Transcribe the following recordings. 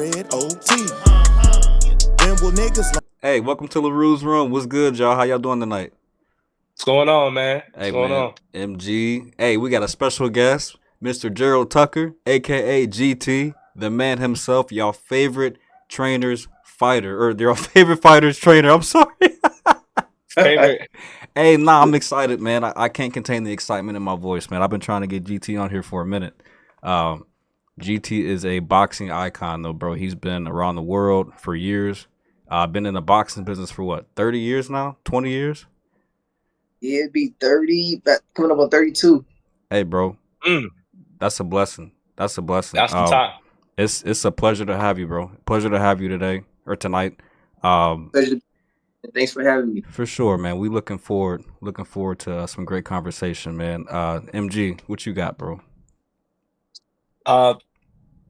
Hey, welcome to LaRue's room. What's good, y'all? How y'all doing tonight? What's going on, man? What's Hey, going man, on? MG. Hey, we got a special guest, Mr. Gerald Tucker, aka GT, the man himself, y'all favorite trainer's fighter, or your favorite fighter's trainer. I'm sorry. Favorite? Hey, nah, I'm excited, man. I can't contain the excitement in my voice, man. I've been trying to get GT on here for a minute. Um, GT is a boxing icon, though, bro. He's been around the world for years. Been in the boxing business for what, 30 years now? 20 years? Yeah, it'd be 30, coming up on 32. Hey, bro, Mm, that's a blessing. That's a blessing. that's the time. It's a pleasure to have you, bro. Pleasure to have you today or tonight. Pleasure to- Thanks for having me. For sure, man. We looking forward to some great conversation, man. MG, what you got, bro? Uh,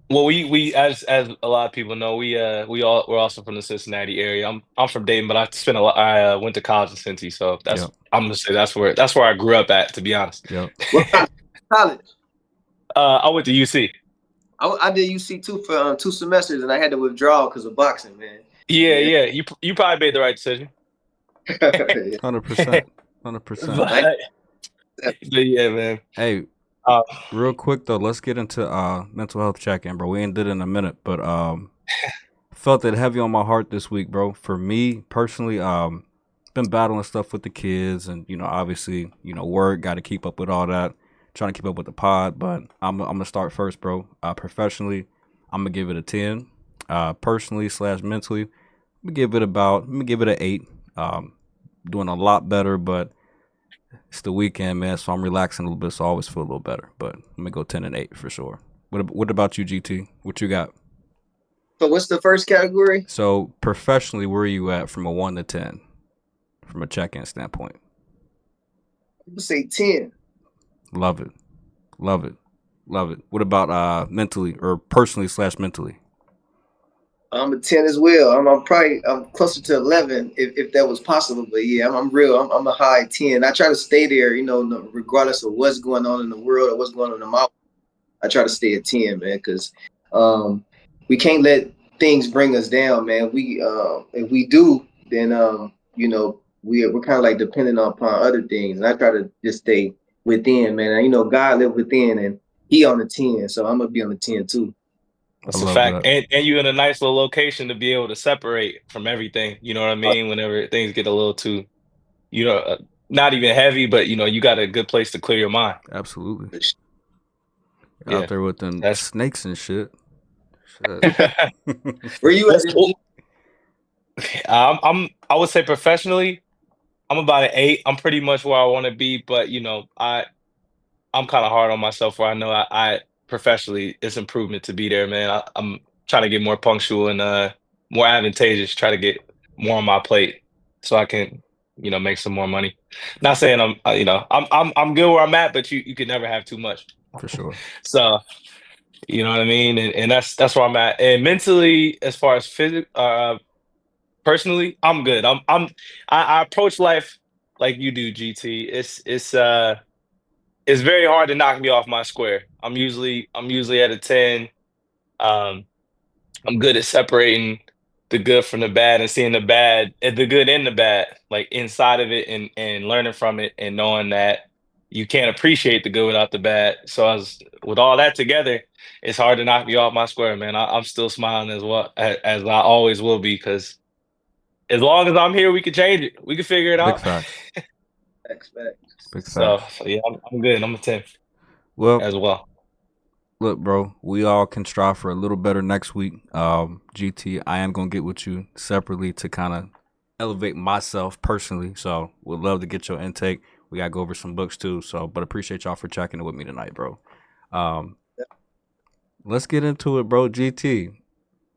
well, we as a lot of people know, we're also from the Cincinnati area. I'm from Dayton, but I went to college in Cincy, so Yep, I'm gonna say that's where I grew up at, to be honest. yep. What college? I went to UC. I did UC too for 2 semesters, and I had to withdraw because of boxing, man. Yeah, Yeah. yeah. You probably made the right decision. 100%, 100%. I, but, but yeah, man. Hey, Uh, real quick though, let's get into mental health check-in, bro. We ain't did it in a minute, but felt it heavy on my heart this week, bro. For me personally, been battling stuff with the kids, and obviously, work. Got to keep up with all that. Trying to keep up with the pod, but I'm gonna start first, bro. Professionally, I'm gonna give it a 10. Personally slash mentally, I'm gonna give it an 8. Doing a lot better, but it's the weekend, man, so I'm relaxing a little bit, so I always feel a little better. But I'm gonna go 10 and 8 for sure. What about you, GT? What you got? so what's the first category? So professionally, where are you at from a 1 to 10, from a check-in standpoint? People say 10. Love it, love it, love it. What about mentally or personally slash mentally? I'm a 10 as well. I'm closer to 11 if that was possible. But yeah, I'm a high 10. I try to stay there, regardless of what's going on in the world or what's going on in my. I try to stay at 10, man, because we can't let things bring us down, man. We if we do, then we're kind of like dependent upon other things, and I try to just stay within, man. And, God live within, and He on the 10, so I'm gonna be on the 10 too. I That's a love fact. that. And you in a nice little location to be able to separate from everything. You know what I mean? Whenever things get a little too, you know, uh, not even heavy, but you got a good place to clear your mind. Absolutely. Out Yeah. there with them That's snakes and shit. Shit. that's Where you at, cool. MG? I would say professionally, I'm about an 8. I'm pretty much where I want to be, but I'm kind of hard on myself where I know I professionally it's improvement to be there, man. I'm trying to get more punctual and more advantageous, try to get more on my plate so I can, make some more money. Not saying I'm good where I'm at, but you can never have too much. For sure. So, you know what I mean? And that's where I'm at. And mentally, as far as personally, I'm good. I approach life like you do, GT. It's very hard to knock me off my square. I'm usually at a 10. Um, I'm good at separating the good from the bad and seeing the good and the bad, like inside of it and learning from it and knowing that you can't appreciate the good without the bad. So with all that together, it's hard to knock me off my square, man. I'm still smiling as well as I always will be because as long as I'm here, we can change it. We can figure it Big out. facts. Facts. Big So, facts. so yeah, I'm good. I'm a 10 Well, as well. look, bro, we all can strive for a little better next week. GT, I am gonna get with you separately to kind of elevate myself personally. So would love to get your intake. We gotta go over some books too. So, but appreciate y'all for checking it with me tonight, bro. Um, let's get into it, bro. GT.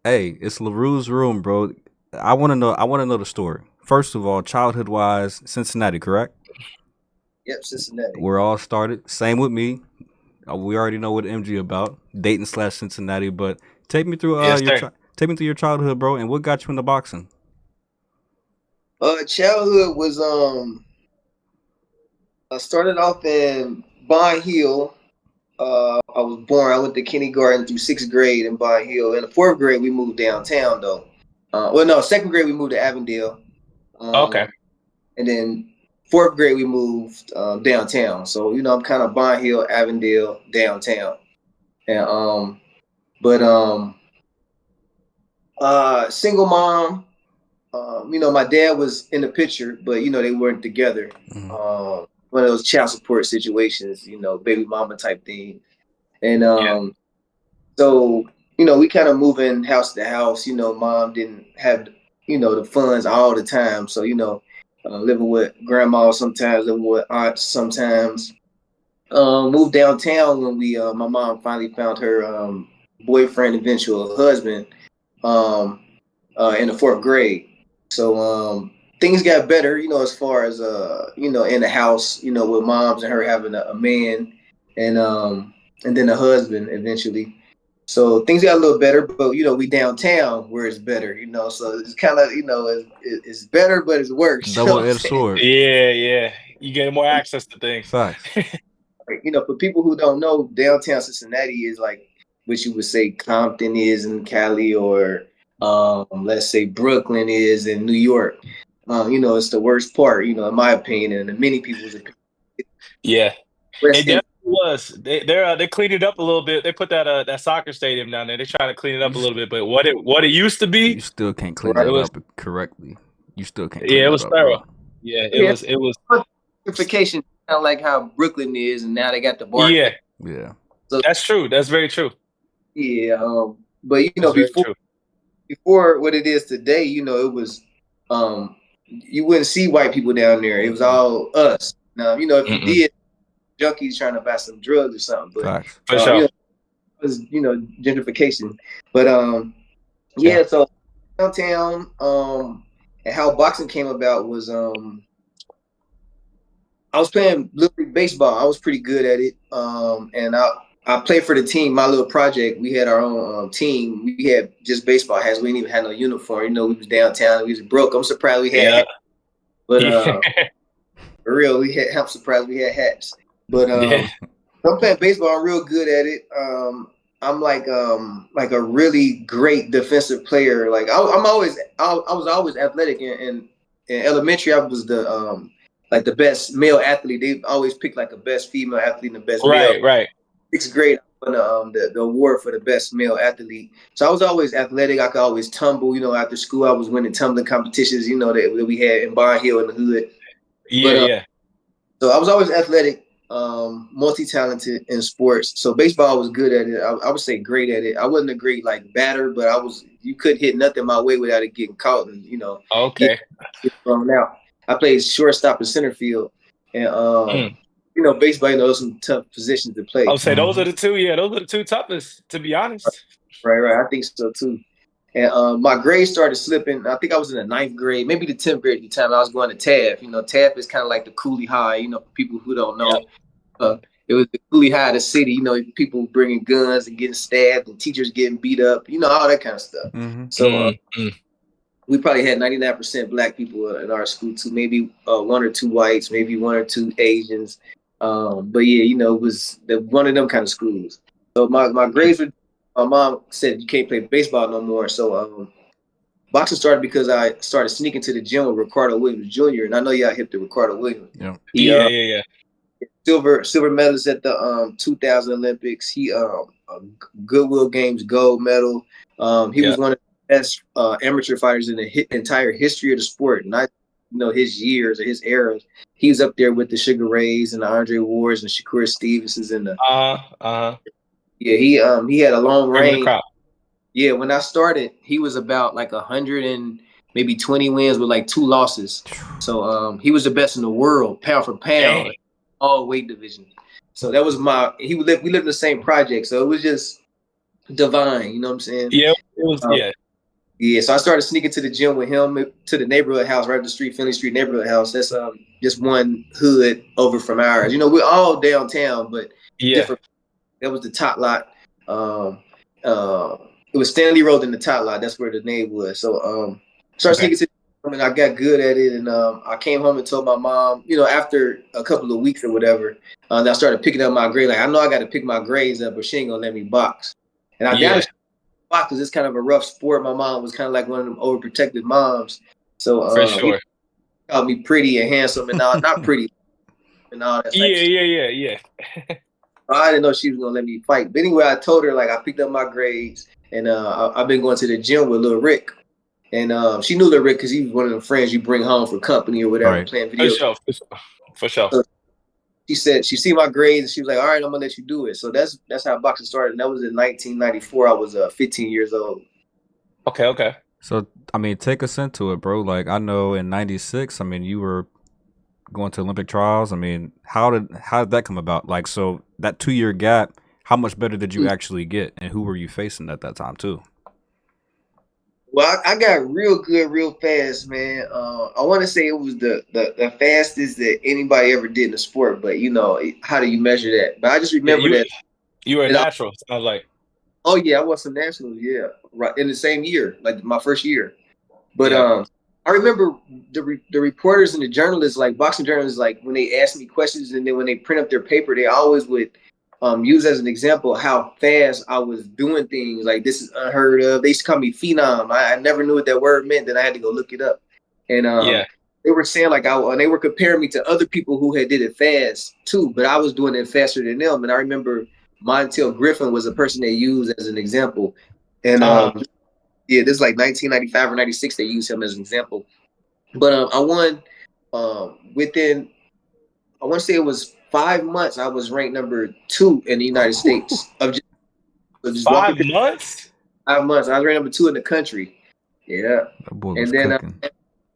Hey, it's LaRue's room, bro. I wanna know. I wanna know the story. First of all, childhood wise, Cincinnati, correct? Yep, Cincinnati. We're all started. Same with me. We already know what MG about Dayton slash Cincinnati, but take me through Yes, sir. take me through your childhood, bro, and what got you into boxing. Childhood was I started off in Bond Hill. I was born. I went to kindergarten through 6th grade in Bond Hill. In the 4th grade, we moved downtown though. Well, no, 2nd grade we moved to Avondale. Okay. And then 4th grade we moved downtown. So I'm kind of Bond Hill, Avondale, downtown. And single mom. My dad was in the picture, but they weren't together. Mm-hmm. One of those child support situations, baby mama type thing. And so we kind of moving house to house. Mom didn't have the funds all the time, so living with grandma sometimes, living with aunts sometimes. Moved downtown when my mom finally found her boyfriend, eventual husband, in the 4th grade. So things got better, as far as in the house, with moms and her having a man and then a husband eventually. So things got a little better, but we downtown where it's better, so it's kind of it's better, but it's worse. Double-edged sword. Yeah. You get more access to things. Facts. For people who don't know, downtown Cincinnati is like what you would say Compton is in Cali, or let's say Brooklyn is in New York. It's the worst part, in my opinion, and in many people's opinion. Yeah, it definitely was. They cleaned it up a little bit. They put that soccer stadium down there. They're trying to clean it up a little bit, but what it used to be, you still can't clean it up correctly. You still can't. Yeah, it was thorough. Bro. Yeah, it was gentrification, kind of like how Brooklyn is, and now they got the bar. Yeah. So that's true. That's very true. Yeah, but before what it is today, it was you wouldn't see white people down there. It was all us. Now, if you did, junkies trying to buy some drugs or something. But for sure, it was gentrification. But so downtown, and how boxing came about was I was playing little league baseball. I was pretty good at it, and I played for the team. My little project, we had our own team. We had just baseball hats. We didn't even have no uniform. We was downtown. And we was broke. I'm surprised we had hats. But for real, I'm surprised we had hats. But I'm playing baseball. I'm real good at it. I'm like a really great defensive player. Like I was always athletic. In elementary, I was the best male athlete. They always pick like a best female athlete and the best male. Right. 6th grade, I won the award for the best male athlete. So I was always athletic. I could always tumble. After school, I was winning tumbling competitions. That we had in Bond Hill in the hood. Yeah. So I was always athletic, multi-talented in sports. So baseball, I was good at it. I would say great at it. I wasn't a great batter, but you couldn't hit nothing my way without it getting caught and okay, get thrown out. I played shortstop and center field, and baseball, those some tough positions to play. I would say those are the two. Yeah, those are the two toughest, to be honest. Right. I think so too. And my grades started slipping. I think I was in the 9th grade, maybe the 10th grade at the time. I was going to TAF. TAF is kind of like the Cooley High. For people who don't know, it was the Cooley High of the city. People bringing guns and getting stabbed, and teachers getting beat up. All that kind of stuff. Mm-hmm. So we probably had 99% black people in our school too. Maybe 1 or 2 whites, maybe 1 or 2 Asians. But yeah, it was one of them kind of schools. So my grades were. My mom said you can't play baseball no more. So boxing started because I started sneaking to the gym with Ricardo Williams Jr. And I know y'all hip to Ricardo Williams. Yeah. Silver medalist at the 2000 Olympics. He Goodwill Games gold medal. He was one of the best amateur fighters in the entire history of the sport. Not his years or his eras. He was up there with the Sugar Rays and the Andre Wards and Shakur Stevensons and the Yeah, he had a long range. Yeah, when I started, he was about 100 and maybe 20 wins with 2 losses. So he was the best in the world, pound for pound, all weight division. So that was we lived in the same project, so it was just divine. You know what I'm saying? Yeah, it was. Yeah. So I started sneaking to the gym with him to the neighborhood house right up the street, Finley Street neighborhood house. That's just one hood over from ours. We're all downtown, but different. That was the top lot. It was Stanley Road in the top lot. That's where the name was. So started sneaking to I mean, I got good at it, and I came home and told my mom, after a couple of weeks or whatever, that I started picking up my grade. Like, I know I got to pick my grades up, but she ain't gonna let me box. And I doubted box because it's kind of a rough sport. My mom was kind of like one of them overprotective moms, so For sure. He called me pretty and handsome, and not pretty, and all that. Yeah. I didn't know she was gonna let me fight. But anyway, I told her, like, I picked up my grades, and I've been going to the gym with Lil Rick. And she knew Lil Rick because he was one of the friends you bring home for company or whatever, playing video. For sure. So she said she see my grades and she was like, "All right, I'm gonna let you do it." So that's how boxing started. And that was in 1994. I was 15 years old. Okay. So I mean, take us into it, bro. Like, I know in '96, I mean, you were going to Olympic trials. I mean, how did that come about? Like, so that 2-year gap, how much better did you actually get, and who were you facing at that time too? Well, I got real good real fast, man. I want to say it was the fastest that anybody ever did in the sport, but how do you measure that? But I just remember that you were a natural. I was like, oh yeah, I won some nationals, yeah, right in the same year, like my first year. But I remember the reporters and the journalists, like boxing journalists, like when they asked me questions and then when they print up their paper, they always would use as an example how fast I was doing things. Like, this is unheard of. They used to call me phenom. I never knew what that word meant. Then I had to go look it up. And they were saying like they were comparing me to other people who had did it fast too, but I was doing it faster than them. And I remember Montel Griffin was a person they used as an example. And this is like 1995 or 96. They used him as an example. But I won within, I want to say it was 5 months. I was ranked number 2 in the United States. Of just 5 months? 5 months. I was ranked number 2 in the country. Yeah. And then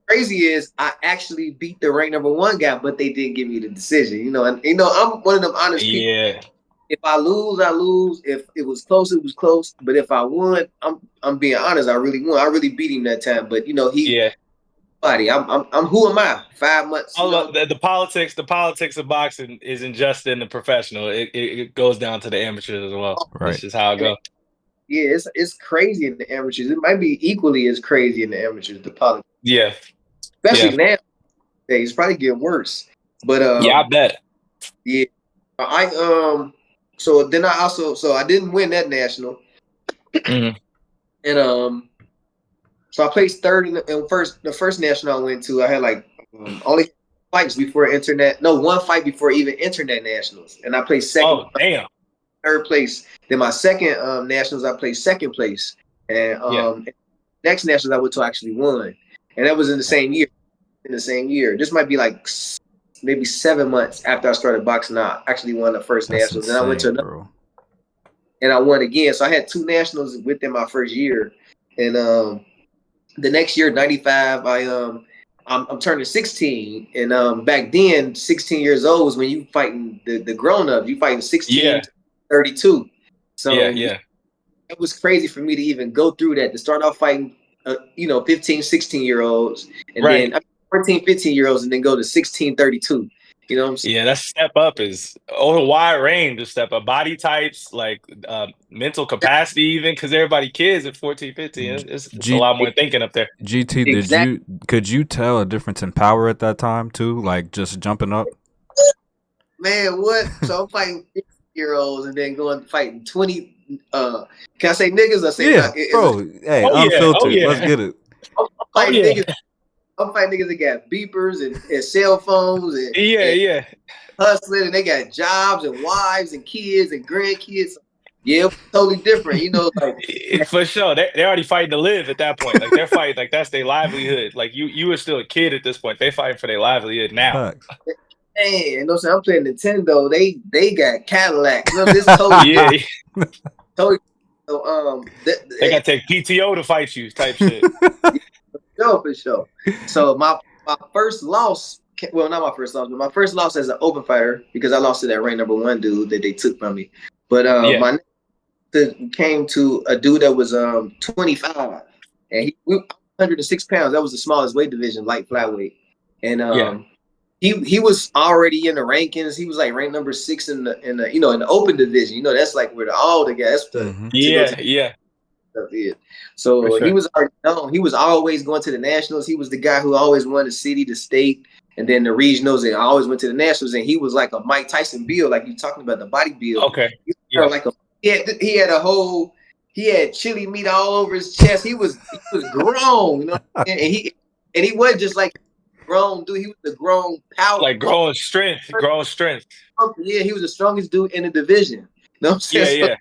crazy is I actually beat the ranked number 1 guy, but they didn't give me the decision. And I'm one of them honest people. Yeah. If I lose, I lose. If it was close, it was close. But if I won, I'm being honest. I really won. I really beat him that time. But I'm who am I? 5 months. The politics of boxing isn't just in the professional. It goes down to the amateurs as well. Right. That's just how it goes. Yeah, it's crazy in the amateurs. It might be equally as crazy in the amateurs. The politics. Yeah. Especially now. It's probably getting worse. But I bet. Yeah. So then I didn't win that national. Mm-hmm. And so I placed third in the first national I went to. I had like only fights before one fight before even internet nationals, and I placed second. Oh damn! Third place. Then my second nationals, I placed second place, and next nationals I went to actually won, and that was in the same year. This might be like maybe 7 months after I started boxing. I actually won the first nationals, and I went to another, and I won again. So I had 2 nationals within my first year, and the next year, 95, I'm turning 16, and back then, 16 years old was when you fighting the grown up. You fighting 16 to 32. So it was crazy for me to even go through that, to start off fighting 15, 16-year-olds, and then 14, 15-year-olds, and then go to 16, 32. You know what I'm saying? Yeah, that step up is a wide range of step up. Body types, like mental capacity, even, because everybody kids at 14, 15. It's a lot more thinking up there. GT, could you tell a difference in power at that time too? Like just jumping up? Man, what? So I'm fighting 50-year-olds and then going fighting 20. Can I say niggas? I say bro. Hey, unfiltered. Let's get it. I'm fighting niggas. I'm fighting niggas that got beepers and cell phones and hustling, and they got jobs and wives and kids and grandkids. Yeah, totally different. Like for sure. They're already fighting to live at that point. Like they're fighting, like that's their livelihood. Like you were still a kid at this point. They fighting for their livelihood now. Man, I'm playing Nintendo. They got Cadillacs. This totally totally. So they gotta take PTO to fight you, type shit. For sure. So my first loss, well, not my first loss, but my first loss as an open fighter, because I lost to that ranked number 1 dude that they took from me. But my came to a dude that was 25, and he 106 pounds. That was the smallest weight division, light flyweight. And he was already in the rankings. He was like ranked number 6 in the in the open division. That's like where all the guys. stuff is. So he was already known. He was always going to the nationals. He was the guy who always won the city, the state, and then the regionals, and always went to the nationals. And he was like a Mike Tyson build, like you talking about the body build. Okay. Like he had chili meat all over his chest. He was grown, you know, and he wasn't just like grown dude. He was the grown power, like grown strength. Yeah, he was the strongest dude in the division. You know what I'm saying?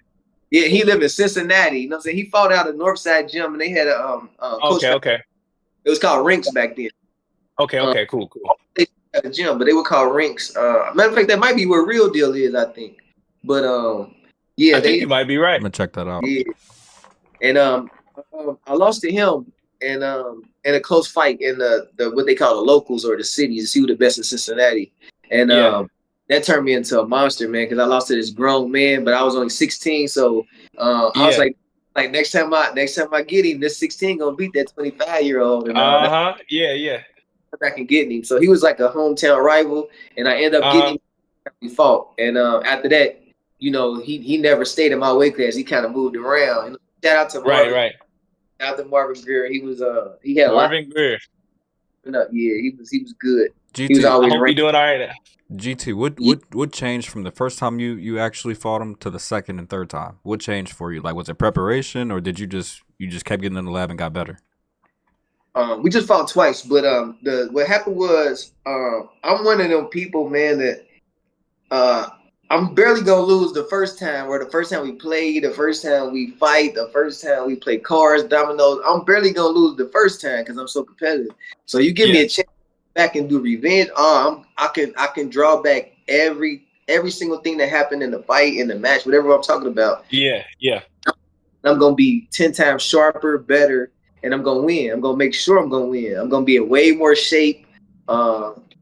Yeah, he lived in Cincinnati. You know what I'm saying? He fought out at Northside Gym, and they had a coach. Okay. It was called rinks back then. Okay, cool. They had a gym, but they were called rinks. Matter of fact, that might be where Real Deal is, I think. But yeah, I think you might be right. I'm gonna check that out. Yeah, and I lost to him in a close fight in the what they call the locals or the cities to see who the best in Cincinnati, and that turned me into a monster, man, because I lost to this grown man, but I was only 16, so I was like next time I get him, this 16 gonna beat that 25-year-old. Yeah. Back and getting him, so he was like a hometown rival, and I ended up getting him. We fought, and after that, you know, he never stayed in my weight class. He kind of moved around. Shout out to Marvin. Right. Shout out to Marvin Greer. He was he had Marvin Greer. Yeah, he was good. GT, he was always I hope you're doing all right. GT, what changed from the first time you actually fought him to the second and third time? What changed for you? Like, was it preparation, or did you just kept getting in the lab and got better? We just fought twice, but what happened was I'm one of them people, man, that I'm barely gonna lose the first time, or the first time we play, the first time we fight, the first time we play cards, dominoes. I'm barely gonna lose the first time because I'm so competitive. So you give me a chance back and do revenge. I can draw back every single thing that happened in the fight, in the match, whatever I'm talking about. Yeah. I'm gonna be 10 times sharper, better, and I'm gonna win. I'm gonna make sure I'm gonna win. I'm gonna be in way more shape.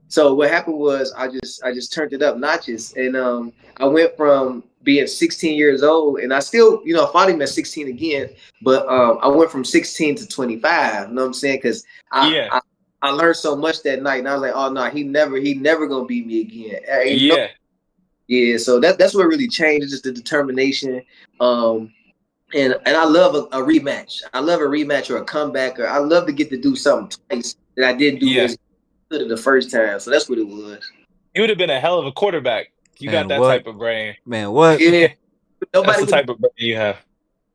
So what happened was I just turned it up notches, and I went from being 16 years old, and I still, you know, fought him at 16 again, but I went from 16 to 25. You know what I'm saying? Because I learned so much that night, and I was like, oh no, he never gonna beat me again. Yeah. So that's what really changed. It's just the determination. And I love a rematch. I love a rematch or a comeback, or I love to get to do something twice that I didn't do as good the first time. So that's what it was. You would have been a hell of a quarterback. You got that type of brain. Man, what? Yeah. That's the type of brain you have.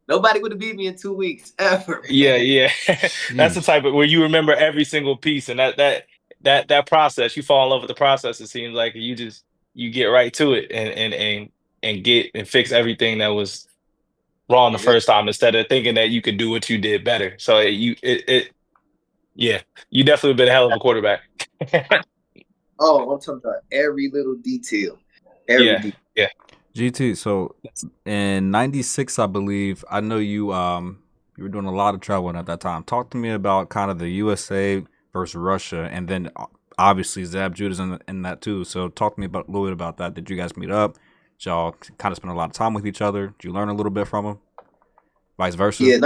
Nobody would have beat me in 2 weeks ever. Yeah. That's the type of where you remember every single piece, and that process, you fall in love with the process. It seems like you get right to it and get and fix everything that was wrong the first time, instead of thinking that you could do what you did better. So you definitely been a hell of a quarterback. Oh, I'm talking about every little detail. Every detail. GT, so in 96, I believe, I know you were doing a lot of traveling at that time. Talk to me about kind of the USA versus Russia, and then obviously Zab Judah's in that too. So talk to me a little bit about that. Did you guys meet up? Did y'all kind of spend a lot of time with each other? Did you learn a little bit from them? Vice versa? Yeah,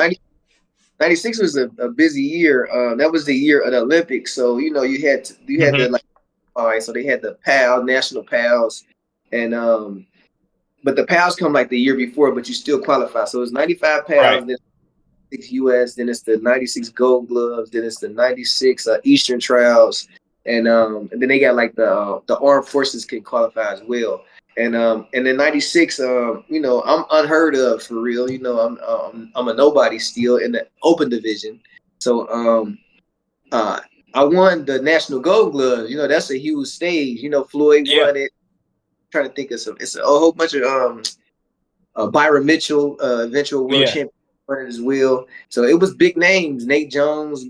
96 was a busy year. That was the year of the Olympics. So, you know, you had the, like, all right, so they had the PAL, national PALs, and but the PALs come like the year before, but you still qualify. So it's 95 PALs, then 6 US, then it's the 96 Gold Gloves, then it's the 96 Eastern Trials, and then they got like the Armed Forces can qualify as well. And then 96, you know, I'm unheard of for real. You know, I'm a nobody still in the open division. So I won the National Gold Gloves. You know, that's a huge stage. You know, Floyd won it. I'm trying to think of some. It's a whole bunch of Byron Mitchell, eventual world champion, won it as well. So it was big names. Nate Jones.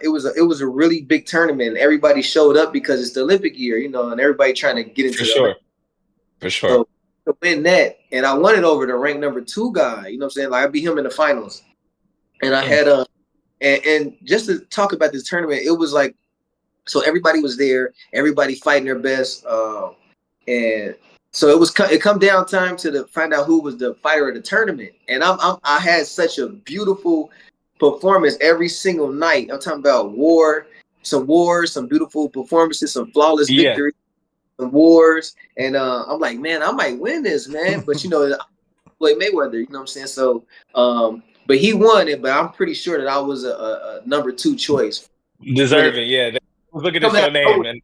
It was a really big tournament. Everybody showed up because it's the Olympic year. You know, and everybody trying to get into For sure. So to win that, and I won it over the ranked number 2 guy. You know what I'm saying? Like I beat him in the finals, and I had and just to talk about this tournament, it was like, so everybody was there, everybody fighting their best, and so it come down time to find out who was the fighter of the tournament, and I had such a beautiful performance every single night. I'm talking about some beautiful performances, some flawless victories. Wars, and I'm like, man, I might win this, man. But you know, Floyd Mayweather, you know what I'm saying? So but he won it. But I'm pretty sure that I was a number 2 choice. Deserving, yeah. They was looking at your name, and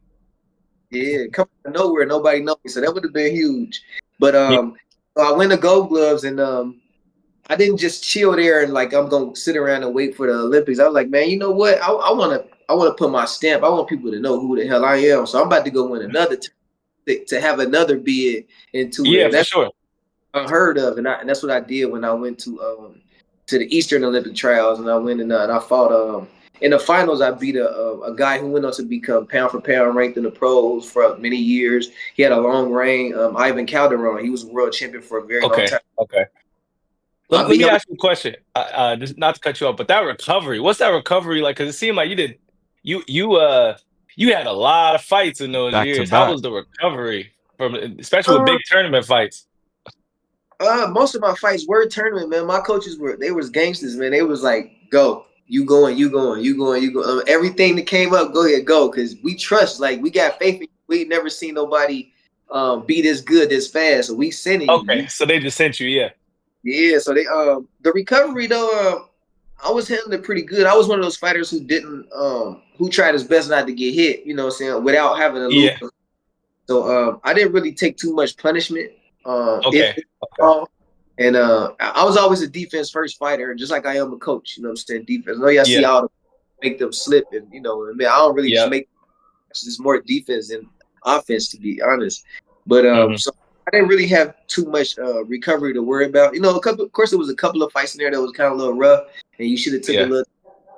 yeah, coming out of nowhere, nobody knows me, so that would have been huge. But yeah. so I went to Gold Gloves, and I didn't just chill there and like I'm gonna sit around and wait for the Olympics. I was like, man, you know what? I wanna put my stamp. I want people to know who the hell I am. So I'm about to go win another to have another bid into it. Yeah, And for that's sure. unheard of, and that's what I did when I went to the Eastern Olympic trials, and I went and I fought in the finals. I beat a guy who went on to become pound for pound ranked in the pros for many years. He had a long reign. Ivan Calderon. He was a world champion for a very long time. Okay. Let me ask you a question. Just not to cut you off, but that recovery, what's that recovery like? Because it seemed like you had a lot of fights in those Back to years. How back. was the recovery from, especially with big tournament fights? Most of my fights were tournament, man. My coaches they was gangsters, man. They was like, go. You going, you going, you going, you going. Everything that came up, go ahead, go. Because we trust, like, we got faith in you. We never seen nobody be this good, this fast. So we sending you. Okay, so they just sent you, yeah. Yeah, so they the recovery though, I was handling it pretty good. I was one of those fighters who didn't who tried his best not to get hit, you know what I'm saying, without having to lose. Yeah. So I didn't really take too much punishment. Okay. And I was always a defense first fighter, just like I am a coach, you know what I'm saying? Defense. I know y'all see how to make them slip, and you know, I mean, I don't really just make it's more defense than offense, to be honest. But so I didn't really have too much recovery to worry about. You know, of course, there was a couple of fights in there that was kind of a little rough, and you should have took a little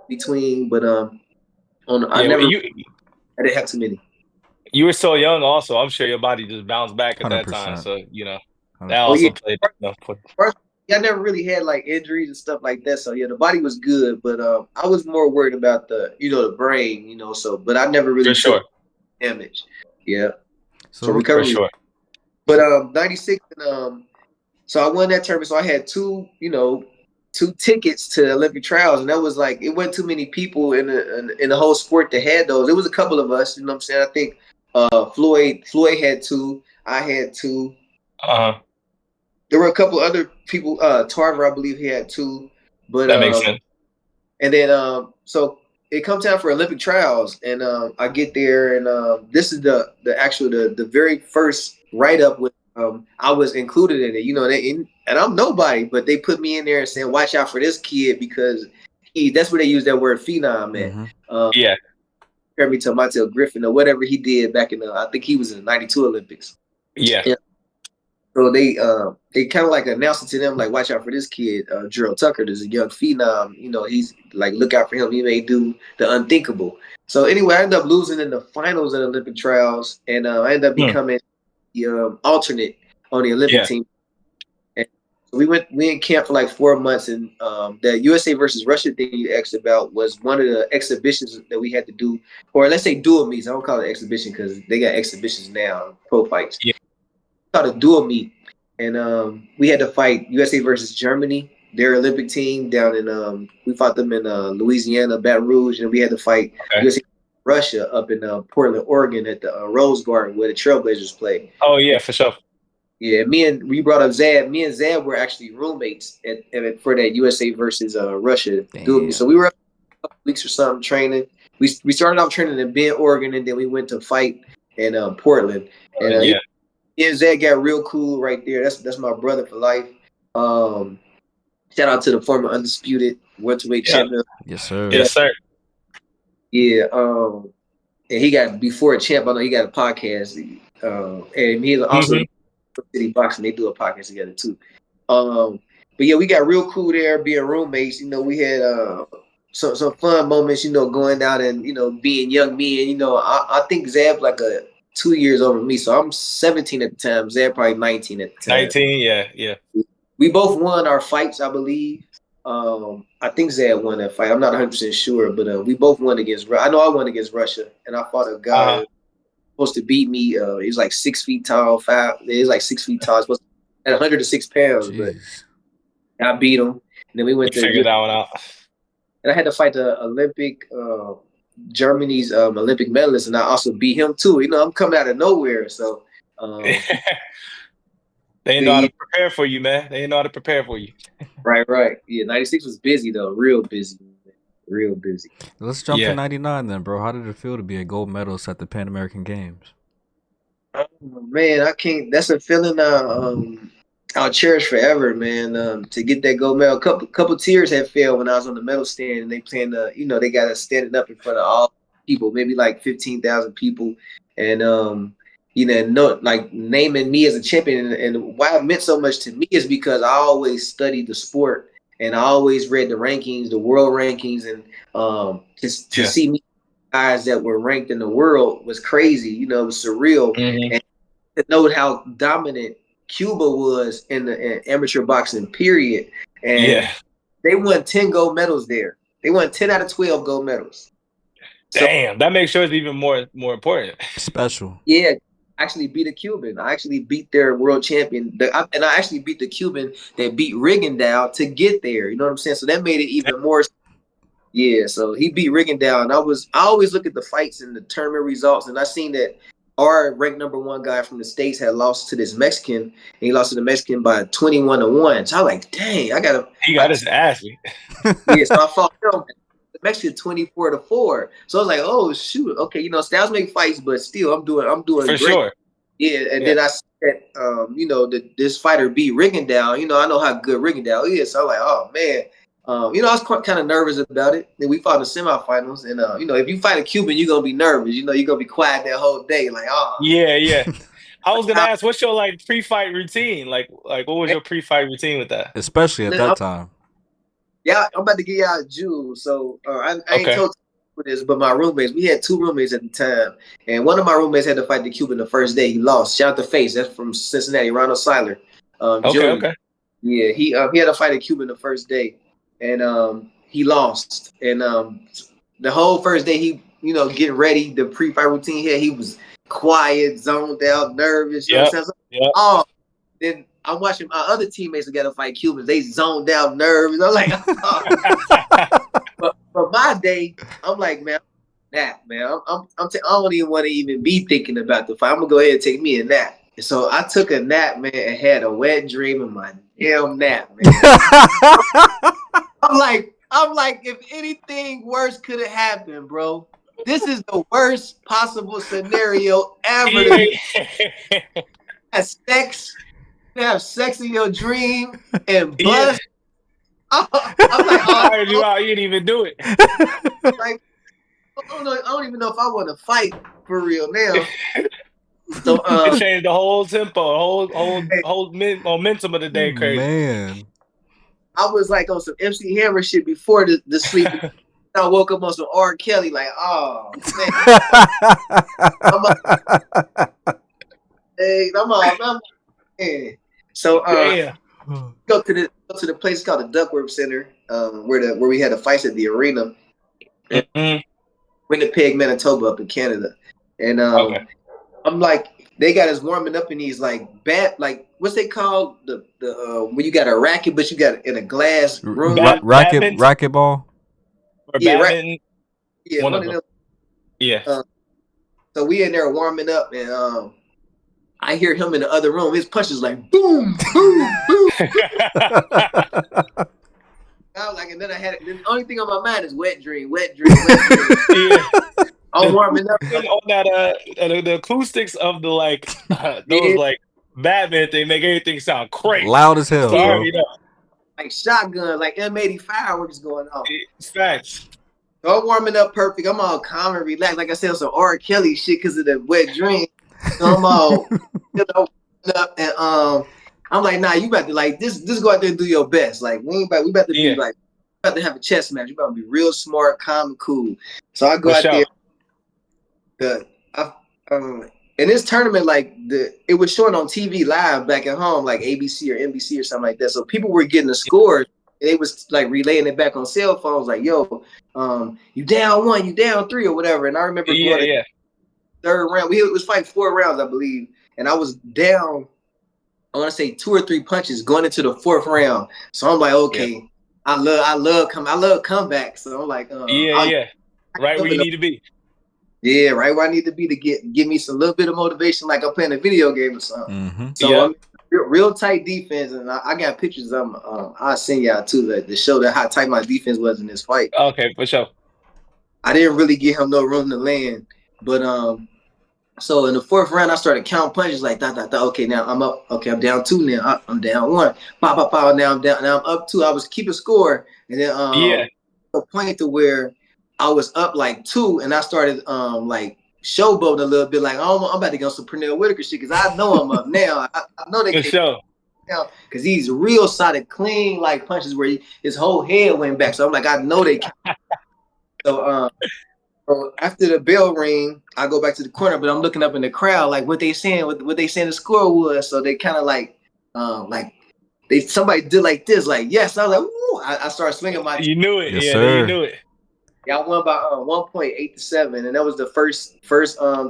between. But I didn't have too many. You were so young, also. I'm sure your body just bounced back at 100%. That time. So you know, that also played. I never really had like injuries and stuff like that. So yeah, the body was good, but I was more worried about the brain, you know. So, but I never really took damage. Yeah. So recovery. For sure. But 96, so I won that tournament. So I had two tickets to the Olympic trials, and that was like, it wasn't too many people in the whole sport that had those. It was a couple of us, you know what I'm saying? I think Floyd had 2, I had 2. There were a couple other people. Tarver, I believe he had 2. But that makes sense. And then so it comes time for Olympic trials, and I get there, and this is the very first write-up with I was included in it, you know, and I'm nobody, but they put me in there and saying, watch out for this kid, because that's where they use that word phenom at. Compare me to Montel Griffin or whatever he did back in I think he was in the 92 Olympics. Yeah. So they kind of like announced it to them, like, watch out for this kid, Gerald Tucker. There's a young phenom, you know, he's like, look out for him. He may do the unthinkable. So anyway, I ended up losing in the finals of the Olympic trials, and I ended up becoming the alternate on the Olympic team. And so we in camp for like 4 months, and the USA versus Russia thing you asked about was one of the exhibitions that we had to do, or let's say dual meets. I don't call it exhibition because they got exhibitions now, pro fights. Yeah. Called a dual meet, and we had to fight USA versus Germany, their Olympic team down in we fought them in Louisiana, Baton Rouge, and we had to fight USA Russia up in Portland, Oregon at the Rose Garden where the Trailblazers play. Oh yeah, for sure. Yeah, we brought up Zab. Me and Zab were actually roommates for that USA versus Russia dual meet. So we were up a couple weeks or something training. We started off training in Bend, Oregon, and then we went to fight in Portland. And me and Zach got real cool right there. That's my brother for life. Shout out to the former undisputed welterweight champion. Yes, sir. Yes, sir. Yeah. And he got, before a champ, I know he got a podcast. And he's also City Boxing. They do a podcast together too. But yeah, we got real cool there, being roommates. You know, we had some fun moments. You know, going out and being young men. You know, I think Zab like 2 years over me, so I'm 17 at the time. Zab probably 19 at the time. 19, yeah. We both won our fights, I believe. I think Zab won that fight. I'm not 100% sure, but we both won against. I know I won against Russia, and I fought a guy who was supposed to beat me. He was like 6 feet tall, He was like 6 feet tall, supposed to, at 106 pounds, but I beat him. And then we went to figure that one out. And I had to fight the Olympic. Germany's Olympic medalist, and I also beat him too. You know, I'm coming out of nowhere, so They didn't know how to prepare for you, man. They didn't know how to prepare for you. Right. Yeah, 96 was busy though, real busy. Real busy. Let's jump to 99 then, bro. How did it feel to be a gold medalist at the Pan American Games? Oh, man, I can't. That's a feeling I'll cherish forever, man. To get that gold medal, couple tears had fell when I was on the medal stand, and they planned they got us standing up in front of all people, maybe like 15,000 people, and like naming me as a champion. And why it meant so much to me is because I always studied the sport and I always read the rankings, the world rankings, and to see me guys that were ranked in the world was crazy. It was surreal. Mm-hmm. And to know how dominant Cuba was in the amateur boxing period. And they won 10 gold medals there. They won 10 out of 12 gold medals. Damn, that makes sure it's even more important. Special. Yeah, I actually beat a Cuban. I actually beat their world champion. And I actually beat the Cuban that beat Rigondeaux to get there. You know what I'm saying? So that made it even more. Yeah, so he beat Rigondeaux. And I always look at the fights and the tournament results, and I seen that our ranked #1 guy from the States had lost to this Mexican, and he lost to the Mexican by 21-1. So I was like, dang, he got his ass beat. Yeah, so I fought him. The Mexican 24-4. So I was like, oh shoot, okay, styles make fights, but still I'm doing for great. Sure. Yeah, and then I said this fighter beat Rigondeaux. I know how good Rigondeaux is. So I'm like, oh man. I was kind of nervous about it. Then we fought in the semifinals, and if you fight a Cuban, you're gonna be nervous. You're gonna be quiet that whole day, like, oh. Yeah. I was gonna ask, what's your pre-fight routine? Like what was your pre-fight routine with that? Especially at that time. Yeah, I'm about to give y'all a jewel. So I ain't told you this, but my roommates, we had 2 roommates at the time, and one of my roommates had to fight the Cuban the first day. He lost. Shout out to Face. That's from Cincinnati, Ronald Seiler. Okay. Yeah, he had to fight a Cuban the first day. And he lost. And the whole first day, he, getting ready, the pre-fight routine here, he was quiet, zoned out, nervous. You know what I'm saying? Oh, then I'm watching my other teammates that got to fight Cubans. They zoned out, nervous. I'm like, but for my day, I'm like, man, I don't even want to even be thinking about the fight. I'm gonna go ahead and take me a nap. So I took a nap, man, and had a wet dream in my damn nap, man. I'm like, if anything worse could have happened, bro, this is the worst possible scenario ever. Have sex in your dream and bust. I'm like, oh, you didn't even do it. Like, I don't even know if I want to fight for real now. So it changed the whole tempo, whole momentum of the day. Crazy, man. I was like on some MC Hammer shit before the sleep. I woke up on some R. Kelly, like, oh man. So go to the place called the Duckworth Center, where we had the fights at the arena. Winnipeg, Manitoba, up in Canada, and I'm like, they got us warming up in these what's they called, the when you got a racket but you got it in a glass room. Racket ball. Or badminton. One of them. Yeah. So we in there warming up, and I hear him in the other room. His punches like boom, boom, boom. I was like, and then the only thing on my mind is wet dream. Yeah. I'm warming up on that the acoustics of the those Batman thing make everything sound crazy, loud as hell. Like shotgun, like M80 fireworks going off. It's facts. So I'm warming up perfect. I'm all calm and relaxed. Like I said, some R. Kelly shit because of the wet dream. So I'm all up, and I'm like, nah, you about to just go out there and do your best. Like we about to be like, about to have a chess match. You about to be real smart, calm, and cool. So I go out there. In this tournament, it was showing on TV live back at home, like ABC or NBC or something like that. So people were getting the scores, and they was relaying it back on cell phones, like, "Yo, you down 1, you down 3, or whatever." And I remember third round. It was fighting 4 rounds, I believe, and I was down. I want to say 2 or 3 punches going into the 4th round. So I'm like, okay, I love comebacks. So I'm like, right where you need to be. Yeah, right where I need to be to give me some little bit of motivation, like I'm playing a video game or something. Mm-hmm. So real tight defense, and I got pictures of them. I'll send y'all too to show that how tight my defense was in this fight. Okay, for sure. I didn't really give him no room to land, but so in the fourth round, I started counting punches like that. Okay, now I'm up. Okay, I'm down 2 now. I'm down 1. Pop, pop, pop. Now I'm down. Now I'm up 2. I was keeping score, and then a point to where I was up like 2, and I started like showboating a little bit, like I'm about to go some Pernell Whitaker shit because I know I'm up now. I know they for sure. Because he's real solid, clean like punches where his whole head went back. So I'm like, I know they can. So after the bell ring, I go back to the corner, but I'm looking up in the crowd, like what they saying, what they saying the score was. So they kind of like somebody did like this, like yes. I was like, woo! I started swinging my. You knew it, yes, yeah, sir. You knew it. Yeah, I won by 1.8-7, and that was the first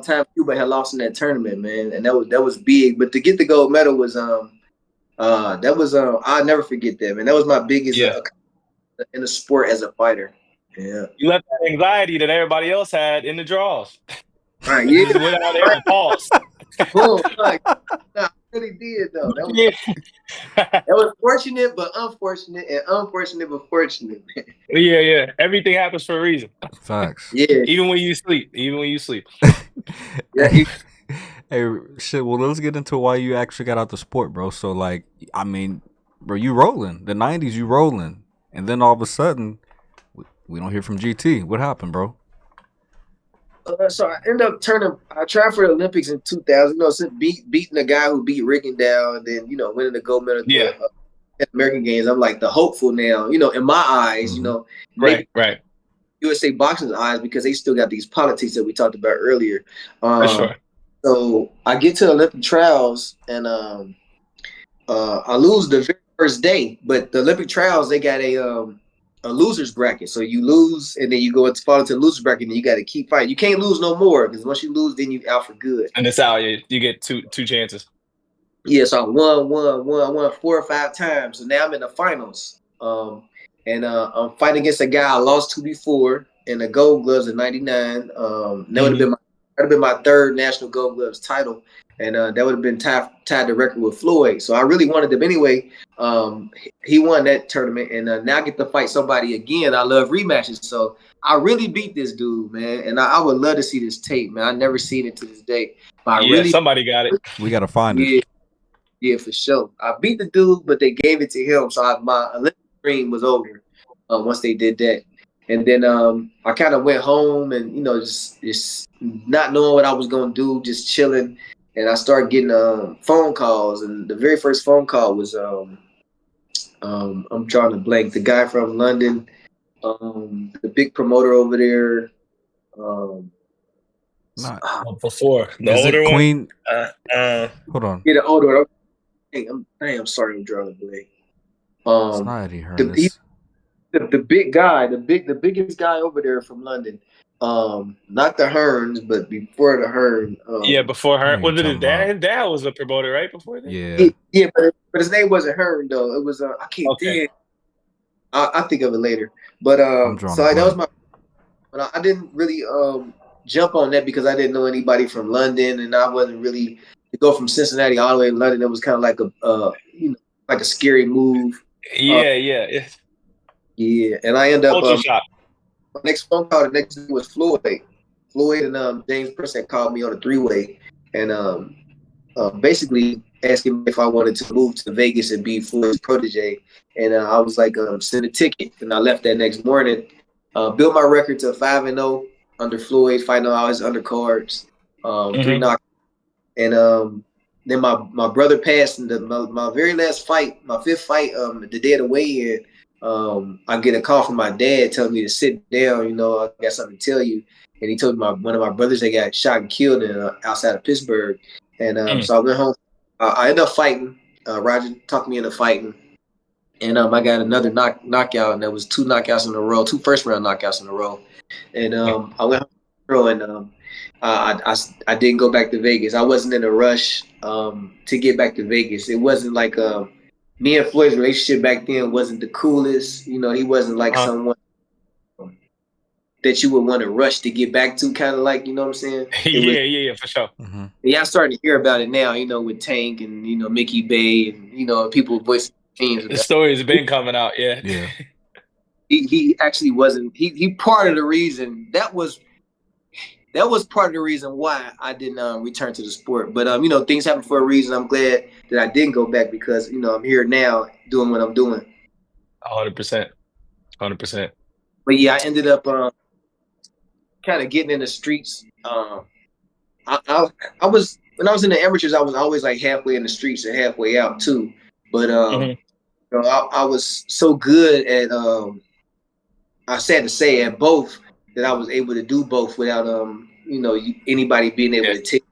time Cuba had lost in that tournament, man, and that was big. But to get the gold medal was I'll never forget that, man. That was my biggest in the sport as a fighter. Yeah, you left that anxiety that everybody else had in the draws. All right, yeah, just went out there and paused. Boom, like, I really did though. That was fortunate, but unfortunate, and unfortunate but fortunate. Yeah. Everything happens for a reason. Facts. Yeah. Even when you sleep. Yeah. Hey, shit. Well, let's get into why you actually got out the sport, bro. So, like, I mean, bro, you rolling. The '90s, you rolling, and then all of a sudden, we don't hear from GT. What happened, bro? So I ended up I tried for the Olympics in 2000. You know, since beating the guy who beat Rickendow, and then winning the gold medal at American Games. I'm like the hopeful now. In my eyes, right. USA Boxing's eyes, because they still got these politics that we talked about earlier. For sure. So I get to the Olympic trials, and I lose the very first day. But the Olympic trials, they got a loser's bracket. So you lose, and then you fall into the loser's bracket, and you got to keep fighting. You can't lose no more, because once you lose, then you out for good. And it's out. You get two chances. Yeah, so I won 4 or 5 times. So now I'm in the finals. And I'm fighting against a guy I lost to before in the Gold Gloves in '99. That would have been my 3rd national Gold Gloves title, and that would have been tied the record with Floyd. So I really wanted him anyway. He won that tournament, and now I get to fight somebody again. I love rematches, so I really beat this dude, man. And I would love to see this tape, man. I never seen it to this day. But somebody got it. We gotta find it. Yeah, for sure. I beat the dude, but they gave it to him, so my Olympic dream was over once they did that. And then I kind of went home, and just not knowing what I was gonna do, just chilling. And I started getting phone calls, and the very first phone call was I'm trying to blank, the guy from London, the big promoter over there. Before the is older it Queen? One. Hold on. Yeah, the older one. I'm sorry, I'm drawing a blank. It's not Eddie Hearn. The big guy, the biggest guy over there from London. Not the Hearns, but before the Hearn. Before Hearn. Was it his dad? His dad was a promoter, right? Before that? Yeah, but his name wasn't Hearn though. It was I can't think. I'll think of it later. But so that was my. But I didn't really jump on that because I didn't know anybody from London, and I wasn't really to go from Cincinnati all the way to London. It was kind of like a scary move. Yeah. Yeah, and I ended up. Shock. My next phone call the next day was Floyd. Floyd and James Preston called me on a 3-way, and basically asking me if I wanted to move to Vegas and be Floyd's protege. And I was like, send a ticket. And I left that next morning. Built my record to 5-0 under Floyd, fighting all his undercards, 3 knockouts. And then my brother passed in my very last fight, my 5th fight, the day of the weigh-in. I get a call from my dad telling me to sit down. I got something to tell you. And he told me one of my brothers that got shot and killed outside of Pittsburgh. And so I went home. I ended up fighting. Roger talked me into fighting. And I got another knockout, and there was 2 knockouts in a row, 2 first-round knockouts in a row. And I went home and I didn't go back to Vegas. I wasn't in a rush to get back to Vegas. It wasn't like me and Floyd's relationship back then wasn't the coolest. He wasn't like someone. that you would want to rush to get back to, kind of like, you know what I'm saying? Yeah, for sure. Mm-hmm. Yeah, I'm starting to hear about it now, with Tank and, Mickey Bay and, people voicing teams. The story has been coming out, yeah. Yeah. He actually wasn't, he part of the reason, that was part of the reason why I didn't return to the sport. But, things happen for a reason. I'm glad that I didn't go back because, I'm here now doing what I'm doing. 100%. 100%. But yeah, I ended up kind of getting in the streets. I was, when I was in the amateurs, I was always like halfway in the streets and halfway out too. But I was so good at I sad to say at both that I was able to do both without anybody being able to take.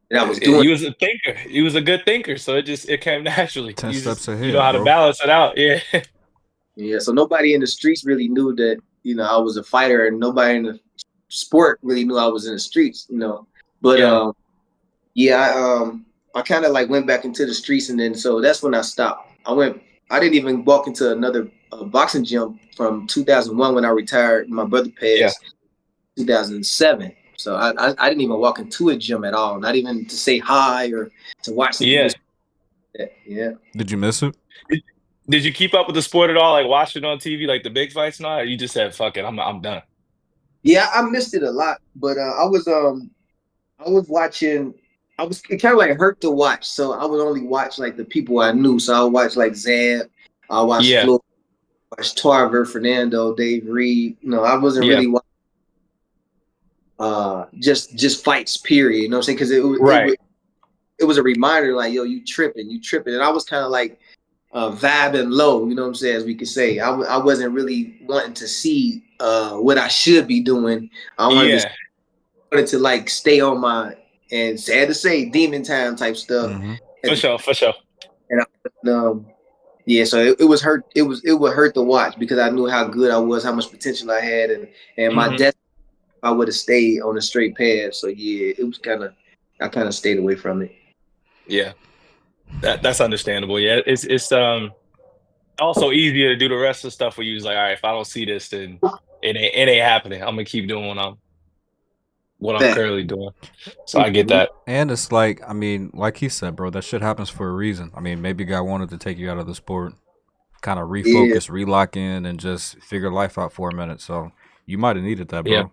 And I was doing. You was a thinker. You was a good thinker, so it came naturally. 10 steps ahead. You know how to balance it out. Yeah. Yeah. So nobody in the streets really knew that I was a fighter, and nobody in the sport really knew I was in the streets. But I kind of like went back into the streets, and then so that's when I stopped. I didn't even walk into another boxing gym from 2001 when I retired. My brother passed 2007. So I didn't even walk into a gym at all, not even to say hi or to watch some people. Yeah. Did you miss it? Did you keep up with the sport at all? Like watch it on TV, like the big fights and all? Or you just said, fuck it, I'm done? Yeah, I missed it a lot, but I was watching. It kind of like hurt to watch, so I would only watch like the people I knew. So I would watch like Zab, I watched Floyd, watch Tarver, Fernando, Dave Reed. I wasn't really watching just fights. Period. You know what I'm saying? Because it was a reminder, like, yo, you tripping, and I was kind of like vibing low. You know what I'm saying? As we could say, I wasn't really wanting to see what I should be doing. I wanted to like stay on my. And sad to say, demon time type stuff. Mm-hmm. For sure. And so it was hurt. It would hurt to watch because I knew how good I was, how much potential I had, and my destiny. I would have stayed on a straight path. So yeah, it was I kind of stayed away from it. Yeah, that's understandable. Yeah, it's also easier to do the rest of the stuff where you was like, all right, if I don't see this, then it ain't happening. I'm gonna keep doing what I'm currently doing. So I get that. And it's like, I mean, like he said, bro, that shit happens for a reason. I mean, maybe God wanted to take you out of the sport, kind of refocus, relock in, and just figure life out for a minute. So you might have needed that, bro. Yeah.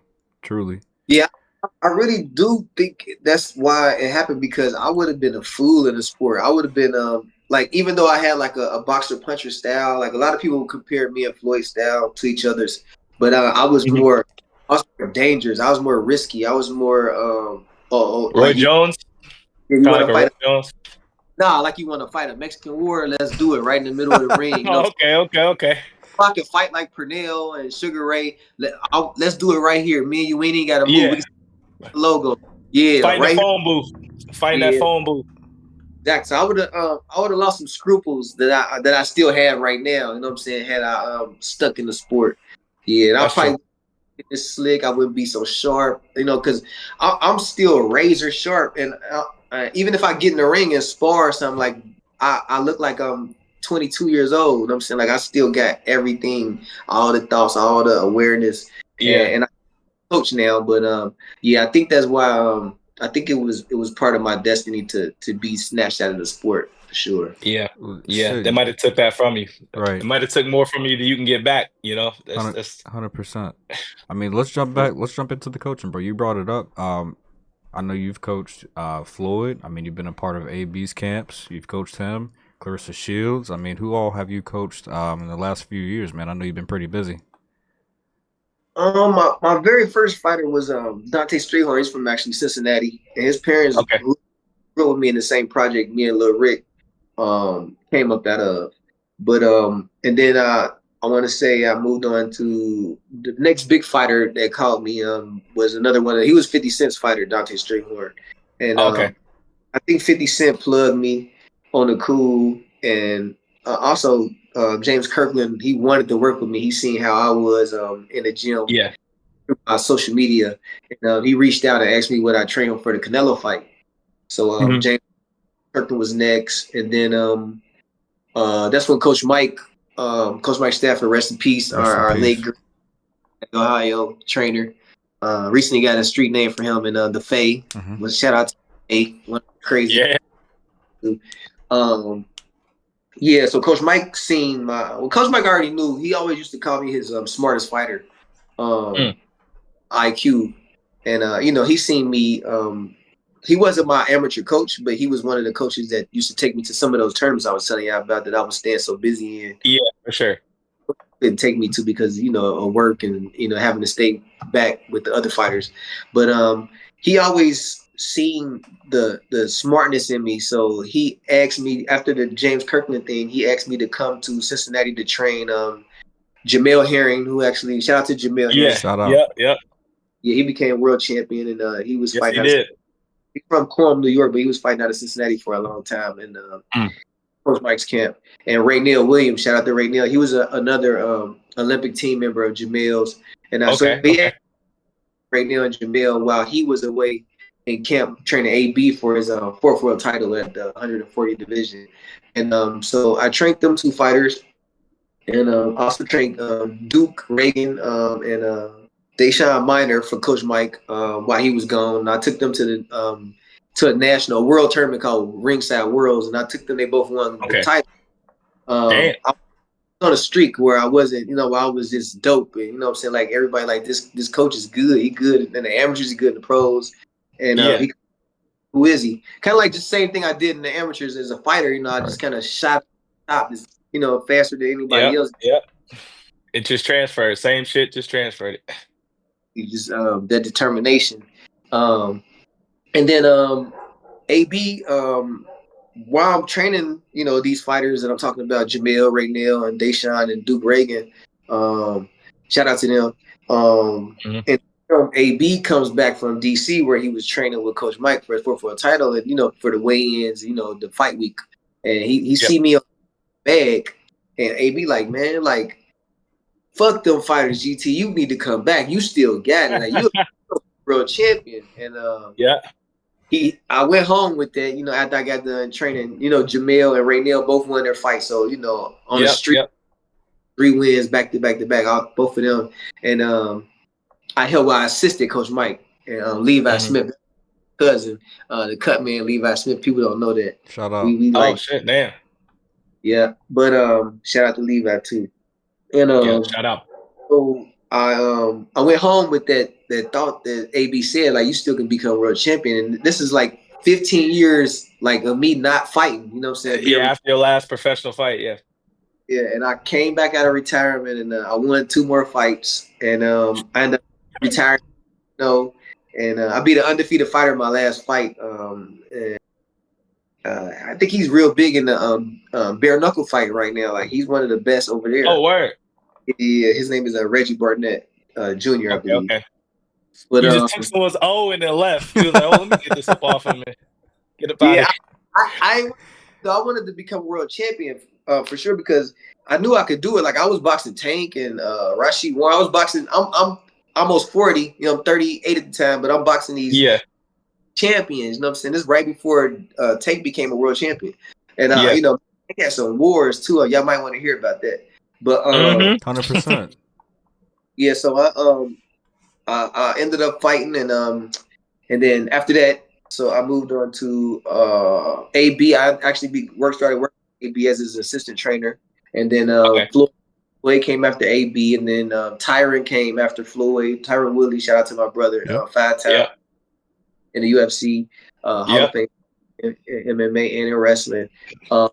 Truly. Yeah, I really do think that's why it happened, because I would have been a fool in the sport. I would have been like, even though I had like a boxer puncher style, like a lot of people compared me and Floyd's style to each other's, but I was more dangerous. I was more risky. I was more Roy Jones. You want to fight Jones? Nah, like you want to fight a Mexican war? Let's do it right in the middle of the ring. Okay. If I can fight like Pernell and Sugar Ray, let's do it right here. Me and you ain't got to move. Yeah. Logo. Yeah. Fighting right the phone booth. Fighting that phone booth. Exactly. So I would have lost some scruples that I still have right now. You know what I'm saying? Had I stuck in the sport. Yeah, and I'll probably this slick. I wouldn't be so sharp, because I'm still razor sharp. And even if I get in the ring and spar or something, like I look like I'm 22 years old. You know what I'm saying? Like I still got everything, all the thoughts, all the awareness. Yeah. And I coach now, but I think that's why I think it was part of my destiny to be snatched out of the sport. Sure. Yeah. They might have took that from you. Right. It might have took more from you than you can get back. That's 100%. I mean, let's jump back. Let's jump into the coaching, bro. You brought it up. I know you've coached Floyd. I mean, you've been a part of AB's camps. You've coached him. Claressa Shields. I mean, who all have you coached in the last few years, man? I know you've been pretty busy. My very first fighter was Dante Strayhorn. He's from actually Cincinnati, and his parents grew with me in the same project me and Lil Rick came up out of. But and then I want to say I moved on to the next big fighter that called me was another one. He was 50 Cent's fighter, Dante Strayhorn, and I think 50 Cent plugged me on the cool, and also James Kirkland. He wanted to work with me. He seen how I was in the gym, through social media, and he reached out and asked me would I train him for the Canelo fight. So James Kirkland was next, and then that's when Coach Mike Stafford, rest in peace, our late Ohio trainer. Recently got a street name for him in the Faye. Was shout out to Faye, one crazy. Yeah. Yeah, so Coach Mike seen Coach Mike already knew. He always used to call me his smartest fighter, IQ, and he seen me. He wasn't my amateur coach, but he was one of the coaches that used to take me to some of those tournaments I was telling you about that I was staying so busy in. Yeah, for sure. Couldn't take me to because of work and having to stay back with the other fighters, but he always seen the smartness in me. So he asked me after the James Kirkland thing. He asked me to come to Cincinnati to train Jamel Herring, who actually shout out to Jamel Herring. Shout out. Yep. Yeah, he became world champion, and he was fighting. He did. He's from Quorum, New York, but he was fighting out of Cincinnati for a long time. And Coach Mike's camp. And Ray Neal Williams, shout out to Ray Neal. He was another Olympic team member of Jamel's. And so he had Ray Neal and Jamel while he was away in camp training AB for his fourth world title at the 140 division. And so I trained them two fighters, and also trained Duke Reagan and Deshaun Miner for Coach Mike while he was gone. I took them to a national world tournament called Ringside Worlds, and I took them. They both won the title. I was on a streak where I wasn't, where I was just dope, and what I'm saying, like everybody, like this coach is good. He good in the amateurs, he good in the pros, and who is he? Kind of like the same thing I did in the amateurs as a fighter. I just kind of shot top, faster than anybody else. Yeah, it just transferred. Same shit, just transferred it. Just that determination. And then AB, while I'm training, these fighters that I'm talking about, Jamel, Ray Neal, and Deshaun, and Duke Reagan, shout out to them. And AB comes back from DC where he was training with Coach Mike for his fourth world title, and for the weigh-ins, the fight week, and he see me on the bag, and AB like, man, like, fuck them fighters, GT. You need to come back. You still got it. Like, you're a world champion. And I went home with that, after I got done training, Jamel and Ray Neal both won their fight. So, on the street, 3 wins back to back to back, both of them. And I assisted Coach Mike and Levi Smith, cousin, the cut man Levi Smith. People don't know that. Shout out. Oh shit, damn. Yeah, but shout out to Levi too. And shout out. So I went home with that thought that AB said, like, you still can become world champion. And this is like 15 years like of me not fighting, you know what I'm saying? Yeah, after your last professional fight, yeah. Yeah, and I came back out of retirement, and I won 2 more fights, and I ended up retiring, and I beat an undefeated fighter in my last fight. And I think he's real big in the bare knuckle fight right now. Like, he's one of the best over there. Oh, word. Yeah, his name is Reggie Barnett Jr., I believe. Okay. But you just took someone's O and then left. He was like, let me get this up off of me. Get up out of here. I wanted to become world champion for sure, because I knew I could do it. Like, I was boxing Tank and Rashid Warren. I was boxing. I'm almost 40. I'm 38 at the time, but I'm boxing these champions. You know what I'm saying? This is right before Tank became a world champion, and I had some wars too. Y'all might want to hear about that. But 100%. Yeah, so I ended up fighting, and then after that, so I moved on to AB. I actually started working with AB as his assistant trainer, and then Floyd came after AB, and then Tyron came after Floyd. Tyron Woodley, shout out to my brother, 5-time in the UFC, Hall of Fame. In MMA and in wrestling.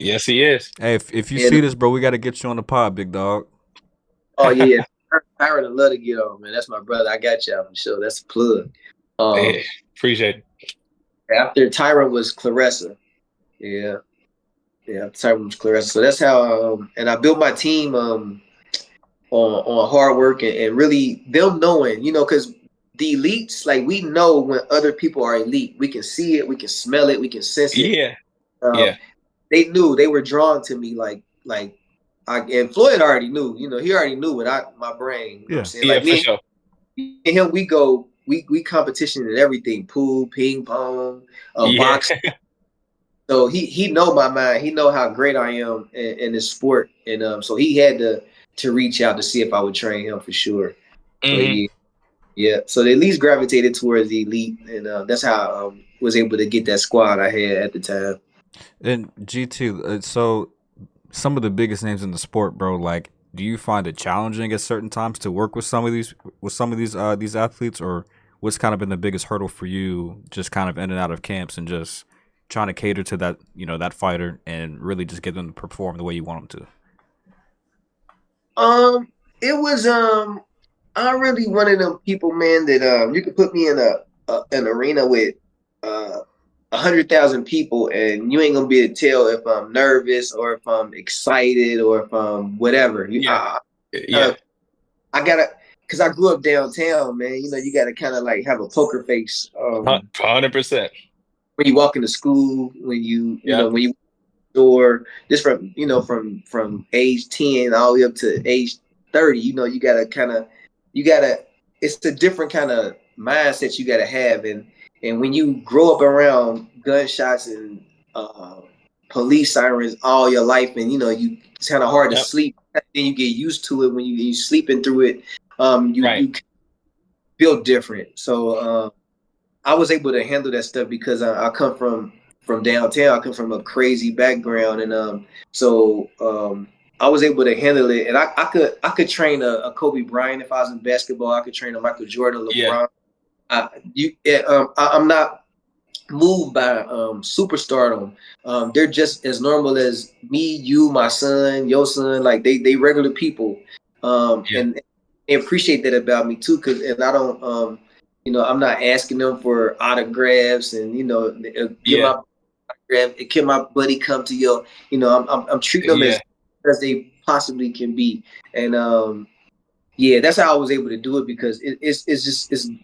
Yes, he is. Hey, if you see this, bro, we got to get you on the pod, big dog. Oh yeah, Tyron would love to get on, man. That's my brother. I got y'all for sure. That's a plug. Hey, appreciate it. After Tyron was Claressa. Yeah, Tyron was Claressa. So that's how. And I built my team on hard work and really them knowing, because the elites, like, we know when other people are elite. We can see it, we can smell it, we can sense it. They knew, they were drawn to me, and Floyd already knew. He already knew my brain. You know what I'm saying? Like, me, for sure. And him, we competition in everything: pool, ping pong, boxing. So he know my mind. He know how great I am in this sport, and so he had to reach out to see if I would train him for sure. So yeah. So they at least gravitated towards the elite, and that's how I was able to get that squad I had at the time. And GT, so some of the biggest names in the sport, bro. Like, do you find it challenging at certain times to work with some of these athletes, or what's kind of been the biggest hurdle for you, just kind of in and out of camps and just trying to cater to that, that fighter and really just get them to perform the way you want them to? It was I'm really one of them people, man, that you could put me in an arena with 100,000 people, and you ain't gonna be able to tell if I'm nervous or if I'm excited or if I'm whatever. I gotta, cause I grew up downtown, man. You gotta kind of like have a poker face. 100%. When you walk into school, when you when you door, just from age 10 all the way up to age 30, you gotta it's a different kind of mindset you gotta have, and when you grow up around gunshots and police sirens all your life, and it's kind of hard to sleep. Then you get used to it when you sleeping through it. You feel different. So I was able to handle that stuff because I come from downtown. I come from a crazy background, and so I was able to handle it. And I could train a Kobe Bryant if I was in basketball. I could train a Michael Jordan, LeBron. I'm not moved by superstardom. They're just as normal as me, you, my son, your son. Like they regular people, and they appreciate that about me too. And I don't, I'm not asking them for autographs and give my autograph. Can my buddy come to your? I'm treating them as they possibly can be, and that's how I was able to do it because it's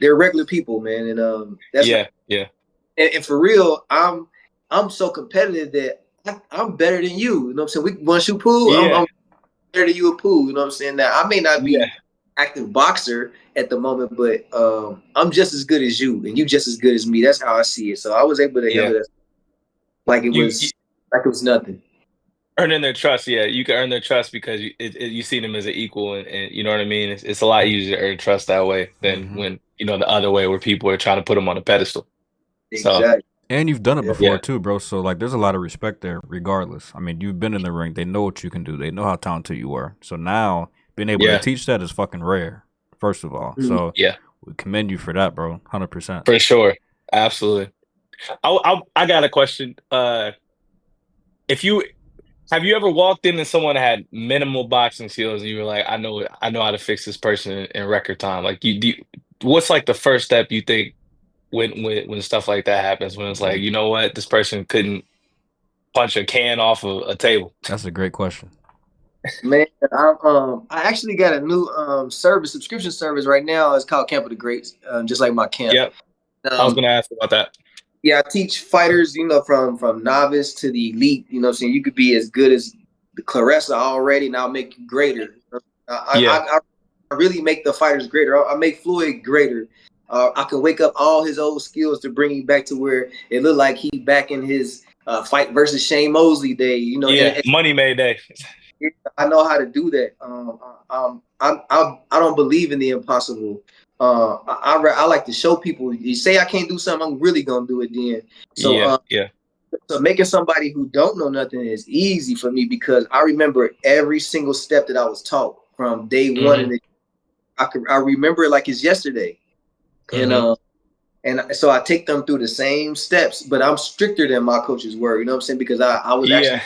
they're regular people, man, and that's And for real, I'm so competitive that I'm better than you. You know what I'm saying? Once you pool, I'm better than you a pool. You know what I'm saying? Now I may not be active boxer at the moment, but I'm just as good as you, and you just as good as me. That's how I see it. So I was able to handle that like it was nothing. Earning their trust, you can earn their trust because you see them as an equal, and you know what I mean. It's a lot easier to earn trust that way than when the other way where people are trying to put them on a pedestal. Exactly. So, and you've done it before too, bro. So like, there's a lot of respect there, regardless. I mean, you've been in the ring. They know what you can do. They know how talented you are. So now being able to teach that is fucking rare. First of all, so we commend you for that, bro. 100%. For sure, absolutely. I got a question. Have you ever walked in and someone had minimal boxing skills and you were like, I know how to fix this person in record time? Like, what's like the first step you think when stuff like that happens? When it's like, you know what, this person couldn't punch a can off of a table. That's a great question. Man, I actually got a new subscription service right now. It's called Camp of the Greats, just like my camp. Yep. I was gonna ask about that. Yeah, I teach fighters, from novice to the elite. You know what I'm saying? You could be as good as the Claressa already, and I'll make you greater. I really make the fighters greater. I make Floyd greater. I can wake up all his old skills to bring him back to where it looked like he back in his fight versus Shane Mosley day. Money May day. I know how to do that. I don't believe in the impossible. I like to show people. You say I can't do something, I'm really gonna do it then. So so making somebody who don't know nothing is easy for me because I remember every single step that I was taught from day one, and I remember it like it's yesterday. And so I take them through the same steps, but I'm stricter than my coaches were. You know what I'm saying? Because I was actually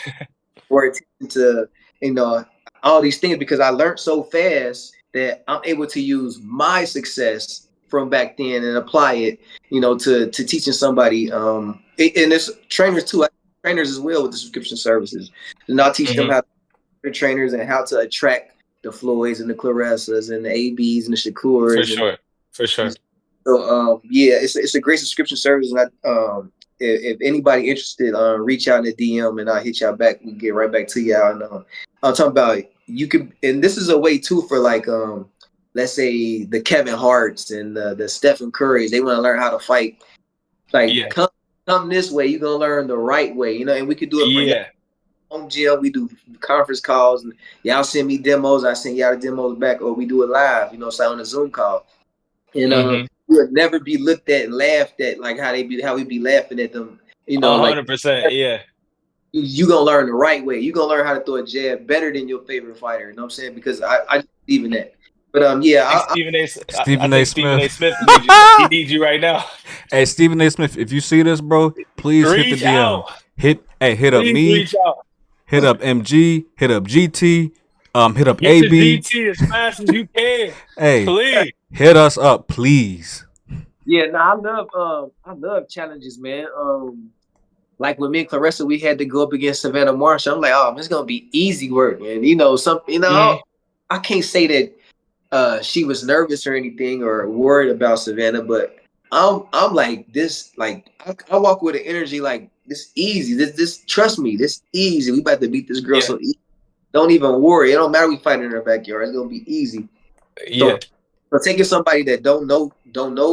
more attention to all these things because I learned so fast that I'm able to use my success from back then and apply it, to teaching somebody. And it's trainers too. I trainers as well with the subscription services. And I'll teach them how to be trainers and how to attract the Floyds and the Claressas and the ABs and the Shakurs. For sure. So it's a great subscription service, and if anybody interested, reach out in the DM and I'll hit y'all back. We get right back to y'all. And I'm talking about you can, and this is a way too for like let's say the Kevin Harts and the Stephen Currys. They want to learn how to fight. Like come this way, you're gonna learn the right way, and we could do it for home gym. We do conference calls, and y'all send me demos. I send y'all the demos back, or we do it live. So on a Zoom call, and we would never be looked at and laughed at like how we be laughing at them. 100%. Yeah. You gonna learn the right way. You gonna learn how to throw a jab better than your favorite fighter. You know what I'm saying? Because I just believe in that. But yeah, Stephen A. Stephen A. Smith. needs you. He needs you right now. Hey, Stephen A. Smith, if you see this, bro, please hit the Reach DM. out. Hit up Please me. reach out. Hit up MG. Hit up GT. Hit up Get AB. to GT as fast as you can. Hey, please hit us up, please. Yeah, no, I love challenges, man. Like when me and Claressa, we had to go up against Savannah Marshall. I'm like, oh, it's gonna be easy work, and I can't say that she was nervous or anything or worried about Savannah, but I'm like this, like I walk with an energy like this easy. This trust me, this easy. We about to beat this girl so easy. Don't even worry. It don't matter. We fighting in her backyard. It's gonna be easy. Yeah. So taking somebody that don't know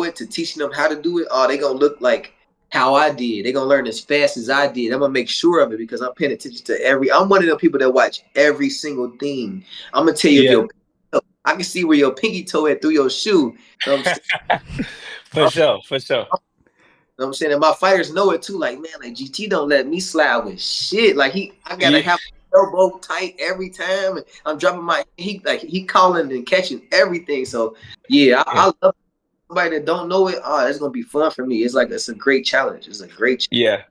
it to teaching them how to do it, they gonna look like how I did. They're gonna learn as fast as I did. I'm gonna make sure of it because I'm paying attention to I'm one of the people that watch every single thing. I'm gonna tell you if I can see where your pinky toe at through your shoe. You know For sure. You know what I'm saying? And my fighters know it too. Like, man, like GT don't let me slide with shit. Like I gotta have my elbow tight every time. And I'm dropping he calling and catching everything. So I love somebody that don't know it. It's gonna be fun for me. It's a great challenge. It's a great challenge.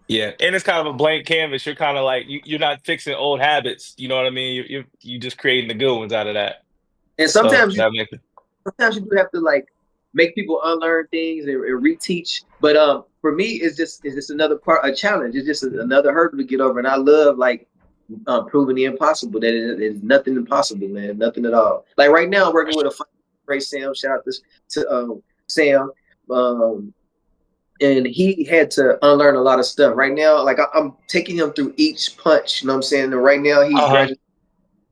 Yeah. And it's kind of a blank canvas. You're kind of like you're not fixing old habits. You know what I mean? You just creating the good ones out of that. And sometimes sometimes you do have to like make people unlearn things and reteach. But for me, it's just another a challenge. It's just another hurdle to get over. And I love like proving the impossible. That is nothing impossible, man. Nothing at all. Like right now, I'm working with a fighter, Ray Sam. Shout out to Sam. And he had to unlearn a lot of stuff. Right now, like I'm taking him through each punch. You know what I'm saying? And right now,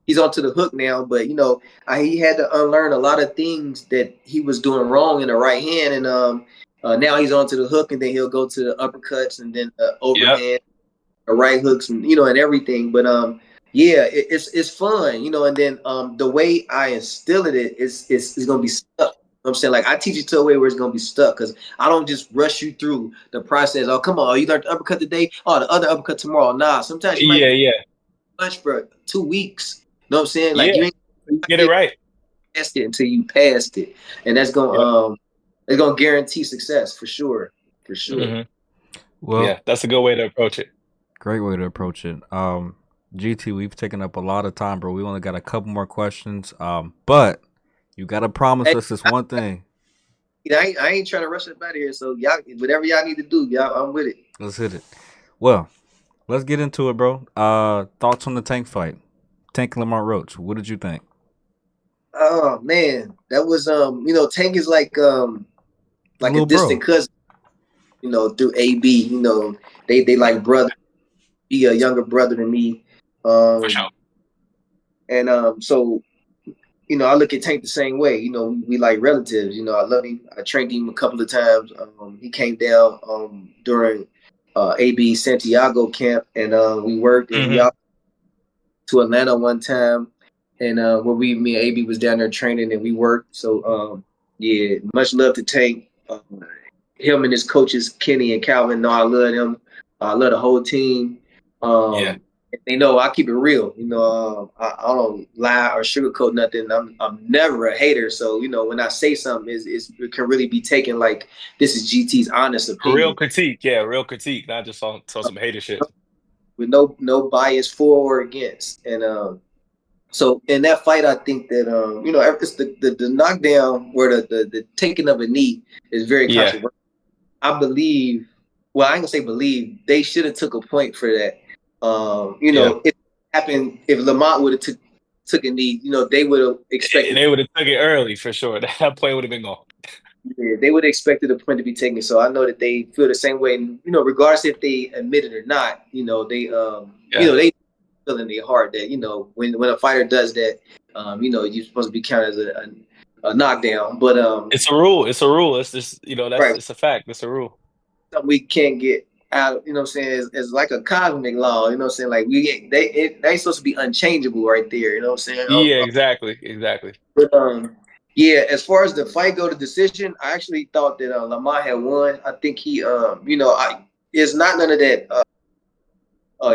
he's onto the hook now, but he had to unlearn a lot of things that he was doing wrong in the right hand, and now he's onto the hook, and then he'll go to the uppercuts and then the overhand, the right hooks, and and everything. But it's fun, and then the way I instill it is gonna be stuck. You know what I'm saying, like I teach it to a way where it's gonna be stuck because I don't just rush you through the process. Oh, come on, you learned the uppercut today. Oh, the other uppercut tomorrow. Nah, sometimes you might punch for 2 weeks. You know what I'm saying? Like you ain't get it right. Test it until you passed it, and that's gonna it's gonna guarantee success for sure. For sure. Mm-hmm. Well, that's a good way to approach it. Great way to approach it. GT, we've taken up a lot of time, bro. We only got a couple more questions. But you gotta promise us this one thing. I ain't trying to rush up out of here. So y'all, whatever y'all need to do, I'm with it. Let's hit it. Well, let's get into it, bro. Thoughts on the Tank fight? Tank and Lamont Roach. What did you think? Oh man, that was Tank is like a distant cousin, through AB. They like brother, be a younger brother than me. For sure. And so I look at Tank the same way. We like relatives. I love him. I trained him a couple of times. He came down during AB Santiago camp, and we worked. And we out to Atlanta one time, and where me and AB was down there training, and we worked. So much love to Tank. Him and his coaches Kenny and Calvin. I love them. I love the whole team. They know I keep it real. I don't lie or sugarcoat nothing. I'm never a hater. So when I say something, it can really be taken like this is GT's honest opinion. Real critique, real critique, not just on some hater shit. With no bias for or against. And so in that fight, I think that it's the knockdown where the taking of a knee is very controversial. I believe. Well, I ain't gonna say believe. They should have took a point for that. If it happened, if Lamont would have took a knee, they would have expected. They would have took it early for sure. That play would have been gone. Yeah, they would have expected a point to be taken. So I know that they feel the same way. And, regardless if they admit it or not, they feel in their heart that when a fighter does that, you're supposed to be counted as a knockdown. But it's a rule. It's a rule. It's just that's right. It's a fact. It's a rule. Something we can't get out, you know what I'm saying, as like a cosmic law, you know what I'm saying? Like they ain't supposed to be unchangeable right there, you know what I'm saying? Yeah, exactly. But, yeah, as far as the fight go to decision, I actually thought that Lamar had won. I think he, you know, it's not none of that.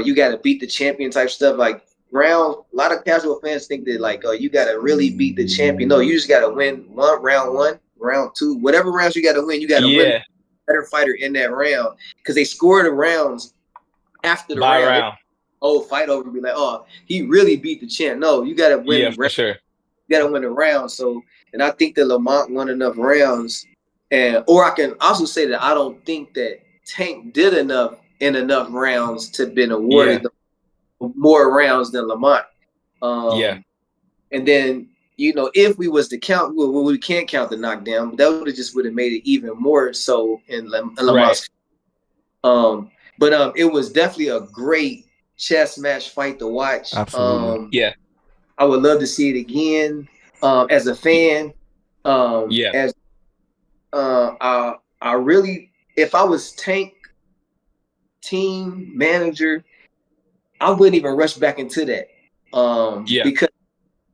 You got to beat the champion type stuff. Like round, a lot of casual fans think that like, you got to really beat the champion. No, you just got to win one, round two, whatever rounds you got to win. You got to win Yeah, better fighter in that round because they score the rounds after the by round. round. Oh, fight over and be like, oh, he really beat the champ. No, you got to win. Yeah, for sure. You got to win the round. So, and I think that Lamont won enough rounds, and or I can also say that I don't think that Tank did enough in enough rounds to been awarded more rounds than Lamont. Yeah. And then you know if we was to count, well, we can't count the knockdown. That would have made it even more so in Lamont's. Right. But it was definitely a great chess match fight to watch. Absolutely. Yeah. I would love to see it again. As a fan, Yeah. as I really, if I was Tank team manager, I wouldn't even rush back into that. Because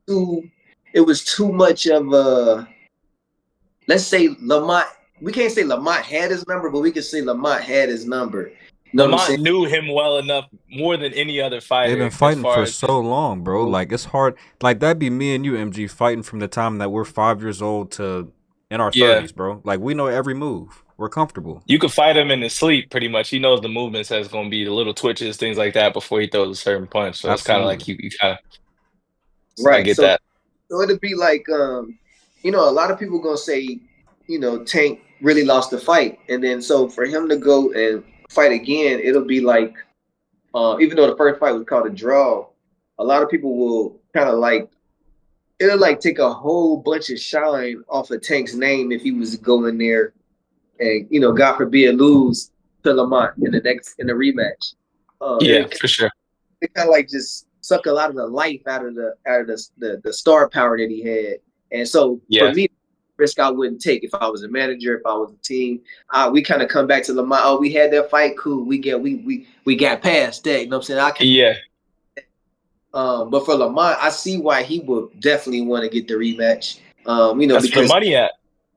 it was too much of a. Let's say Lamont. We can't say Lamont had his number, but we can say Lamont had his number. You know Lamont knew him well enough, more than any other fighter. They've been fighting for so long, bro. Like it's hard. Like that'd be me and you, MG, fighting from the time that we're 5 years old to in our 30s, bro. Like we know every move. We're comfortable. You could fight him in his sleep, pretty much. He knows the movements that's going to be the little twitches, things like that, before he throws a certain punch. So it's kind of like you kind of right. I get that. So it'd be like, you know, a lot of people gonna say, you know, Tank really lost the fight, and then so for him to go and fight again, it'll be like, even though the first fight was called a draw, a lot of people will kind of like, it'll like take a whole bunch of shine off of Tank's name if he was to go in there and, you know, God forbid, lose to Lamont in the rematch. For sure. It kind of like just suck a lot of the life out of the star power that he had. And so for me, risk I wouldn't take if I was a manager, if I was a team. We kind of come back to Lamont. Oh, we had that fight, cool. We got past that. You know what I'm saying? But for Lamont, I see why he would definitely want to get the rematch. You know, that's because the money at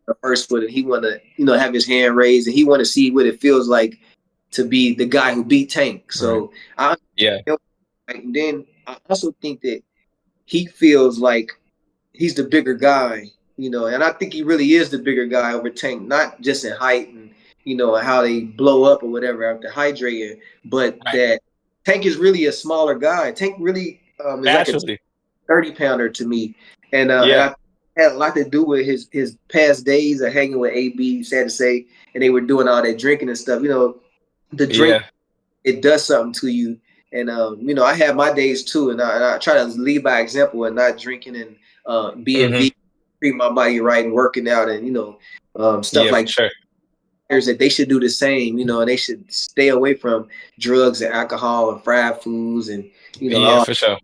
the first foot, and he want to, you know, have his hand raised, and he want to see what it feels like to be the guy who beat Tank. So and then I also think that he feels like he's the bigger guy, you know, and I think he really is the bigger guy over Tank, not just in height and, you know, how they blow up or whatever after hydrating, but that Tank is really a smaller guy. Tank really is like a 30-pounder to me. And I had a lot to do with his past days of hanging with AB, sad to say, and they were doing all that drinking and stuff. You know, the drink, it does something to you. And, you know, I had my days too, and I try to lead by example and not drinking and being vegan, treating my body right and working out and, you know, stuff like that they should do the same, you know, and they should stay away from drugs and alcohol and fried foods and, you know. For sure.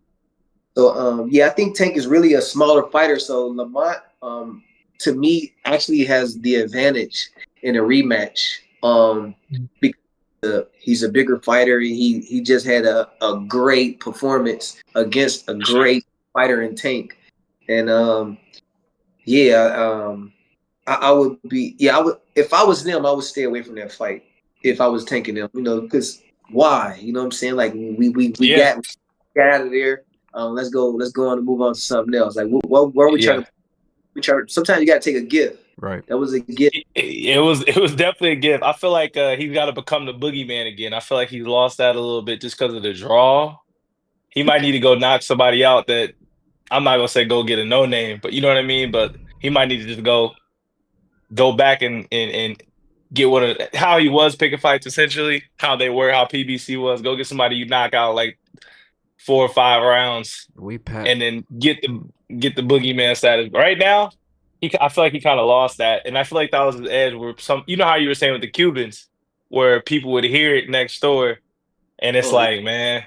So, I think Tank is really a smaller fighter. So Lamont, to me, actually has the advantage in a rematch because he's a bigger fighter. He just had a great performance against a great fighter in Tank. And I would be if I was them, I would stay away from that fight if I was Tanking them, you know, because why? You know what I'm saying? Like we got out of there. Let's go on and move on to something else. Like what were we trying to sometimes you gotta take a gift. Right. That was a gift. It was definitely a gift. I feel like he's got to become the boogeyman again. I feel like he's lost that a little bit just because of the draw. He might need to go knock somebody out that I'm not gonna say go get a no name, but you know what I mean. But he might need to just go back and get how he was picking fights, essentially how they were, how PBC was. Go get somebody you knock out like 4 or 5 rounds, and then get the boogeyman status. Right now, I feel like he kind of lost that, and I feel like that was his edge. Where you know how you were saying with the Cubans, where people would hear it next door, and it's like, man,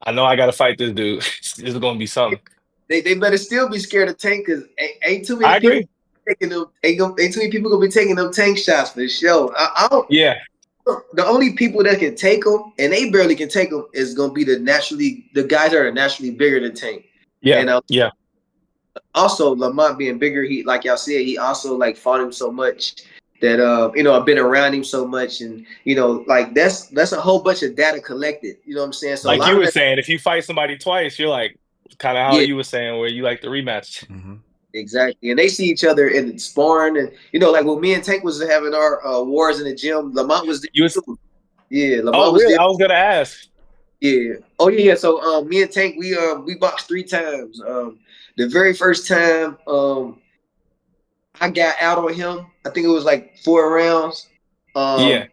I know I got to fight this dude. This is gonna be something. They better still be scared of Tank because ain't too many people taking them. Ain't too many people gonna be taking them Tank shots for the show. I don't. Yeah. The only people that can take him, and they barely can take him, is gonna be the guys that are naturally bigger than Tank. Yeah, And yeah. also Lamont being bigger, he like y'all said, he also like fought him so much that I've been around him so much, and like that's a whole bunch of data collected. You know what I'm saying? So a Like lot you of were that, saying, if you fight somebody twice, you're like kind of how yeah, you were saying, where you like the rematch. Mm-hmm. exactly. And they see each other in the sparring, and like when me and Tank was having our wars in the gym, Lamont was there You was, too. Yeah, oh, Lamont was really? there. I was gonna ask. Yeah. Oh yeah. So me and Tank, we boxed 3 times. The very first time, I got out on him. I think it was like 4 rounds. Yeah,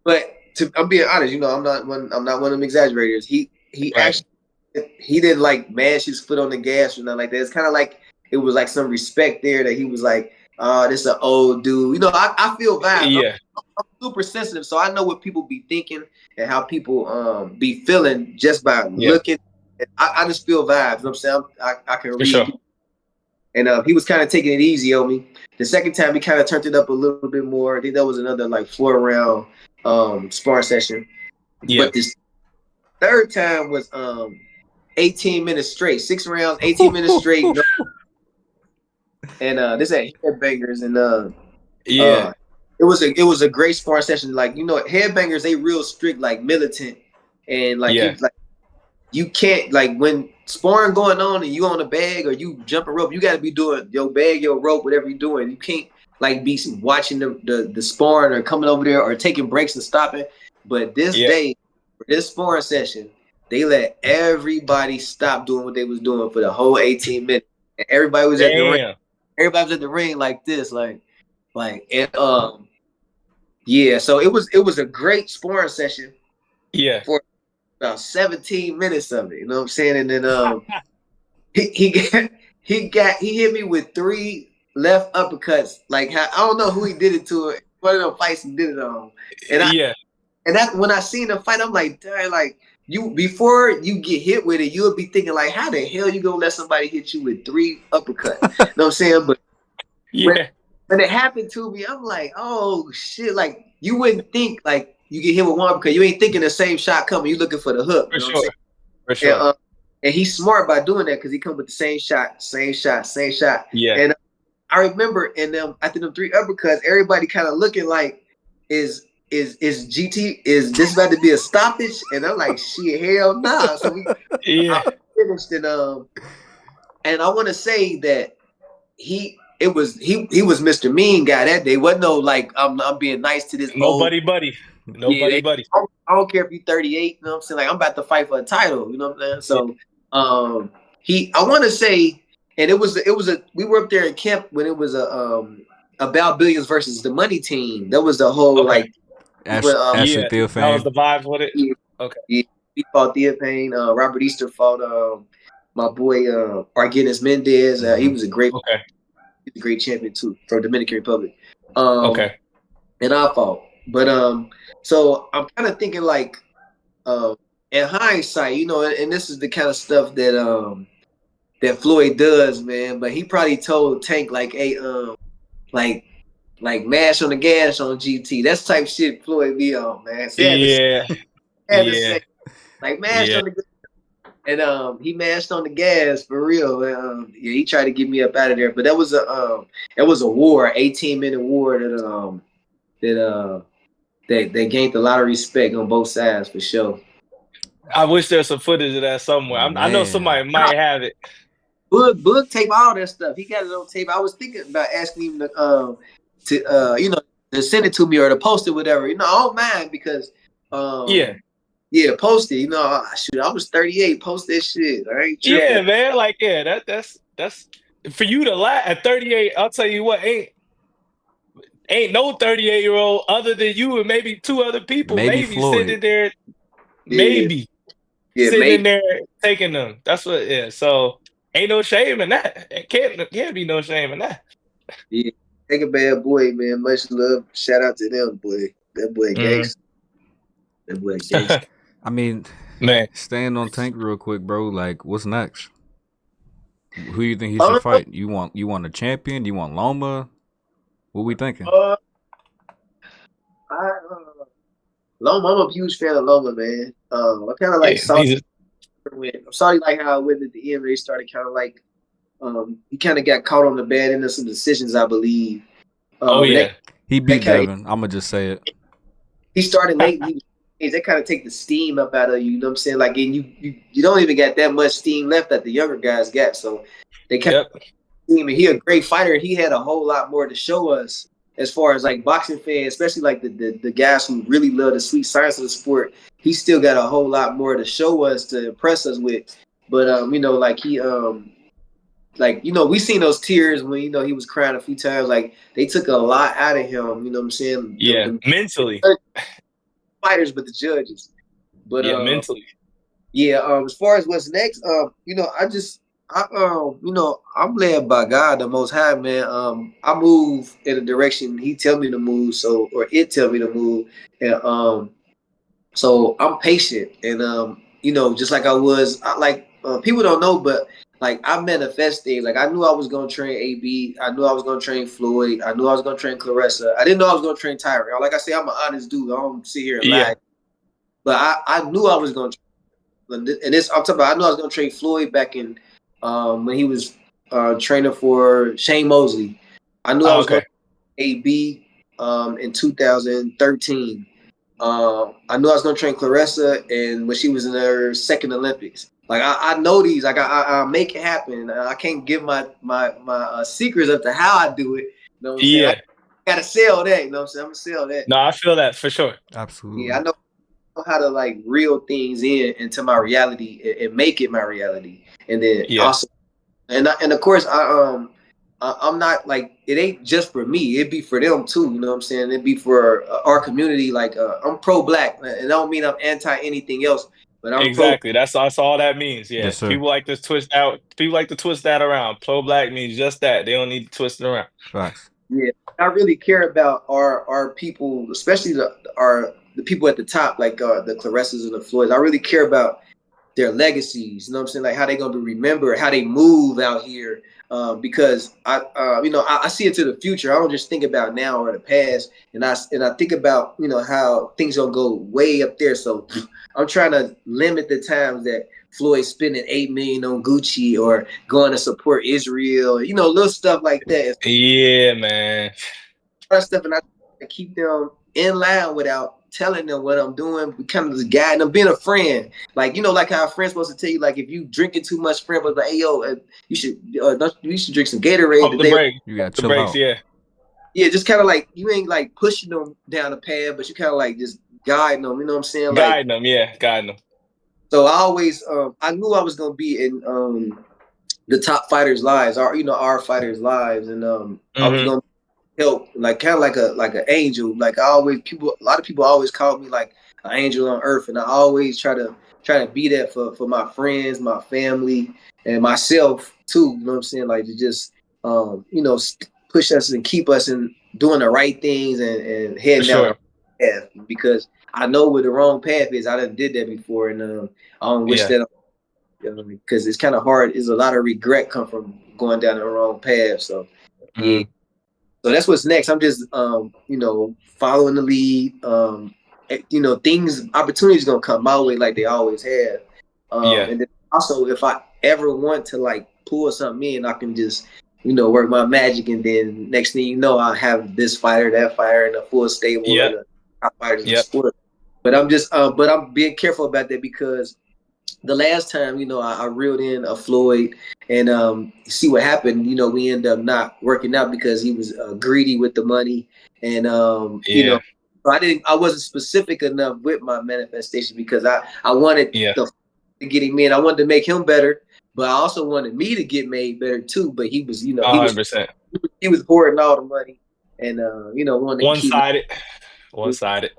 But I'm being honest, I'm not one of them exaggerators. He right. actually he didn't like mash his foot on the gas or nothing like that. It's kind of like it was like some respect there that he was like, oh, this is an old dude. I feel vibes. Yeah, I'm super sensitive, so I know what people be thinking and how people be feeling just by yeah, looking. I just feel vibes. You know what I'm saying? I can for read sure. people. And he was kind of taking it easy on me. The second time, he kind of turned it up a little bit more. I think that was another like 4 round sparring session. Yeah, But this third time was 18 minutes straight, 6 rounds, 18 minutes straight. And this had headbangers, and yeah, it was a great sparring session. Like headbangers, they real strict, like militant, and like yeah, you can't, like, when sparring going on and you on a bag or you jumping rope, you got to be doing your bag, your rope, whatever you're doing. You can't like be watching the sparring or coming over there or taking breaks and stopping. But this yeah. day, for this sparring session, they let everybody stop doing what they was doing for the whole 18 minutes. And everybody was at the ring. Damn. Everybody was at the ring like this, and yeah. So it was a great sparring session Yeah. for about 17 minutes of it. You know what I'm saying? And then he he hit me with 3 left uppercuts. Like, I don't know who he did it to. One of them fights he did it on. Yeah. And that when I seen the fight, I'm like, damn, like, you, before you get hit with it, you'll be thinking like, how the hell you gonna let somebody hit you with 3 uppercuts? You know what I'm saying? But when Yeah. when it happened to me, I'm like, oh shit! Like, you wouldn't think like you get hit with one because you ain't thinking the same shot coming. You looking for the hook. For You know what I'm sure. saying? For And, sure. and he's smart by doing that because he come with the same shot, same shot, same shot. Yeah. And I remember in them after them 3 uppercuts, everybody kind of looking like, is GT, is this about to be a stoppage? And I'm like, shit, hell nah. So Yeah. I finished, and I want to say that he was Mr. Mean Guy that day. Wasn't no like I'm being nice to this old. Nobody buddy. Yeah, Nobody buddy. I don't care if you're 38. You know what I'm saying? Like, I'm about to fight for a title. You know what I'm saying? So I want to say, and it was we were up there in camp when it was about Billions versus the Money Team. That was the whole Okay. like when, Ashley Yeah. That was Theophane. the vibes with it. yeah, Okay. yeah, he fought Theophane. Robert Easter fought my boy Arguedas Mendez. He was a great Okay. champion too from Dominican Republic. Um, Okay. and I fought. But so I'm kind of thinking like, in hindsight, and this is the kind of stuff that that Floyd does, man. But he probably told Tank like, hey, like mash on the gas on GT. That's type shit Floyd be on, man. So Yeah. had to Yeah. say like mash Yeah. on the gas. And he mashed on the gas for real. Yeah, he tried to get me up out of there. But that was a war, 18-minute war that gained a lot of respect on both sides for sure. I wish there's some footage of that somewhere. I know Man. somebody might have it. Boog tape all that stuff. He got it on tape. I was thinking about asking him to send it to me or to post it, whatever. I don't mind because Yeah. yeah, post it. Shoot, I was 38. Post that shit. I ain't tripping. Yeah, man. Like, yeah, that's for you to lie at 38. I'll tell you what, ain't no 38-year-old other than you and maybe 2 other people, Maybe maybe Floyd. sitting there, Yeah, maybe yeah, sitting in maybe. there taking them. That's what, yeah. So ain't no shame in that. It can't be no shame in that. Yeah, take a bad boy, man. Much love. Shout out to them, boy. That boy gangster. That boy gangster. I mean, Man. staying on Tank real quick, bro. Like, what's next? Who you think he should fight? You want a champion? You want Loma? What we thinking? I Loma, I'm a huge fan of Loma, man. I kind of like Yeah, saw I'm sorry, like how I went at the end where they started kind of like he kind of got caught on the bad end of some decisions, I believe. oh And yeah, He that beat kind of Devin. I'm gonna just say it. he started late. And they kind of take the steam up out of you. You know what I'm saying? Like, and you don't even got that much steam left that the younger guys got. So they kind yep, of steam. And he a great fighter. He had a whole lot more to show us as far as like boxing fans, especially like the guys who really love the sweet science of the sport. He still got a whole lot more to show us to impress us with. But you know, like he like, you know, we seen those tears when, you know, he was crying a few times. Like, they took a lot out of him, you know what I'm saying? yeah, mentally, The fighters, but the judges. But yeah, mentally, yeah, as far as what's next, you know, you know, I'm led by God, the Most High, man. I move in a direction He tell me to move, so or it tell me to move, and so I'm patient, and you know, just like I was, people don't know, but like I manifested. Like I knew I was gonna train AB. I knew I was gonna train Floyd. I knew I was gonna train Claressa. I didn't know I was gonna train Tyron. Like I say, I'm an honest dude. I don't sit here and yeah, lie. But I knew I was gonna. And this I'm talking about. I knew I was gonna train Floyd back in when he was training for Shane Mosley. I knew I oh, was gonna okay, AB in 2013. I knew I was gonna train Claressa, and when she was in her second Olympics, like I know these, like I make it happen. I can't give my secrets up to how I do it. You know what I'm saying? I yeah. gotta sell that. You know what I'm saying? I'm gonna sell that. No, I feel that for sure. Yeah, I Absolutely. know how to like reel things into my reality and make it my reality, and then Yeah, also and of course I'm not like it ain't just for me. It'd be for them too. You know what I'm saying? It'd be for our community. Like I'm pro-black, and I don't mean I'm anti anything else, but I'm pro. exactly. That's all that means. Yeah, Yes, sir. people like to twist out. People like to twist that around. Pro black means just that. They don't need to twist it around. Facts. Yeah, I really care about our people, especially the people at the top, like the Claressas and the Floyds. I really care about their legacies. You know what I'm saying? Like how they gonna be remembered, how they move out here. Because you know, I see into the future. I don't just think about now or the past, and I think about, you know, how things gonna go way up there. So I'm trying to limit the times that Floyd's spending $8 million on Gucci or going to support Israel. You know, little stuff like that. Yeah, man. Stuff, and I keep them in line without telling them what I'm doing, kind of just guiding them, being a friend. Like, you know, like how a friend's supposed to tell you, like if you drinking too much, friend was like, hey yo, you should drink some Gatorade Pump the today. brake. You Pump gotta the chill brakes. out. Yeah, Yeah, just kind of like you ain't like pushing them down the path, but you kind of like just guiding them. You know what I'm saying? Like, guiding them. Yeah, guiding them. so I always, I knew I was gonna be in the top fighters' lives, our, you know, our fighters' lives, and I was Hmm. gonna help, like kind of like an angel. Like I always, a lot of people always call me like an angel on earth, and I always try to be that for my friends, my family, and myself too. You know what I'm saying? Like to just you know, push us and keep us in doing the right things and For heading down the sure. right path, because I know where the wrong path is. I done did that before, and I don't wish Yeah. that, because it's kind of hard. There's a lot of regret come from going down the wrong path. So yeah, Mhm. so that's what's next. I'm just, you know, following the lead. You know, opportunities gonna come my way like they always have. Yeah. And then also, if I ever want to like pull something in, I can just, you know, work my magic, and then next thing you know, I have this fighter, that fighter, and a full stable of Yep. the top fighters in the Yep. sport. But I'm being careful about that, because the last time, you know, I reeled in a Floyd, and see what happened. You know, we end up not working out because he was greedy with the money, and you know, Yeah. I wasn't specific enough with my manifestation, because I wanted Yeah. to get him in. I wanted to make him better, but I also wanted me to get made better too. But he was, you know, 100%. he was hoarding all the money, and you know, wanted to One keep me. sided. One sided.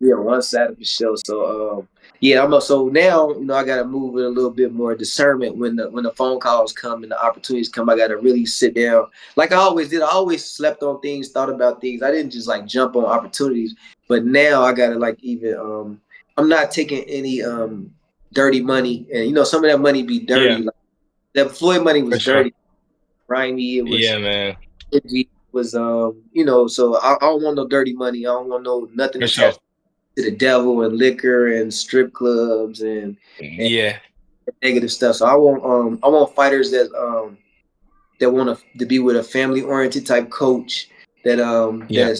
Yeah, one side of the show. So yeah, so now, you know, I gotta move with a little bit more discernment when the phone calls come and the opportunities come. I gotta really sit down. Like I always did. I always slept on things, thought about things. I didn't just like jump on opportunities. But now I gotta like even I'm not taking any dirty money. And you know, some of that money be Yeah. dirty. Like that Floyd money For was sure. dirty, grimy. It was Yeah, man. you know, so I don't want no dirty money. I don't want no nothing For sure. attached to the devil and liquor and strip clubs and Yeah. negative stuff. So I want fighters that want to be with a family oriented type coach that Yeah.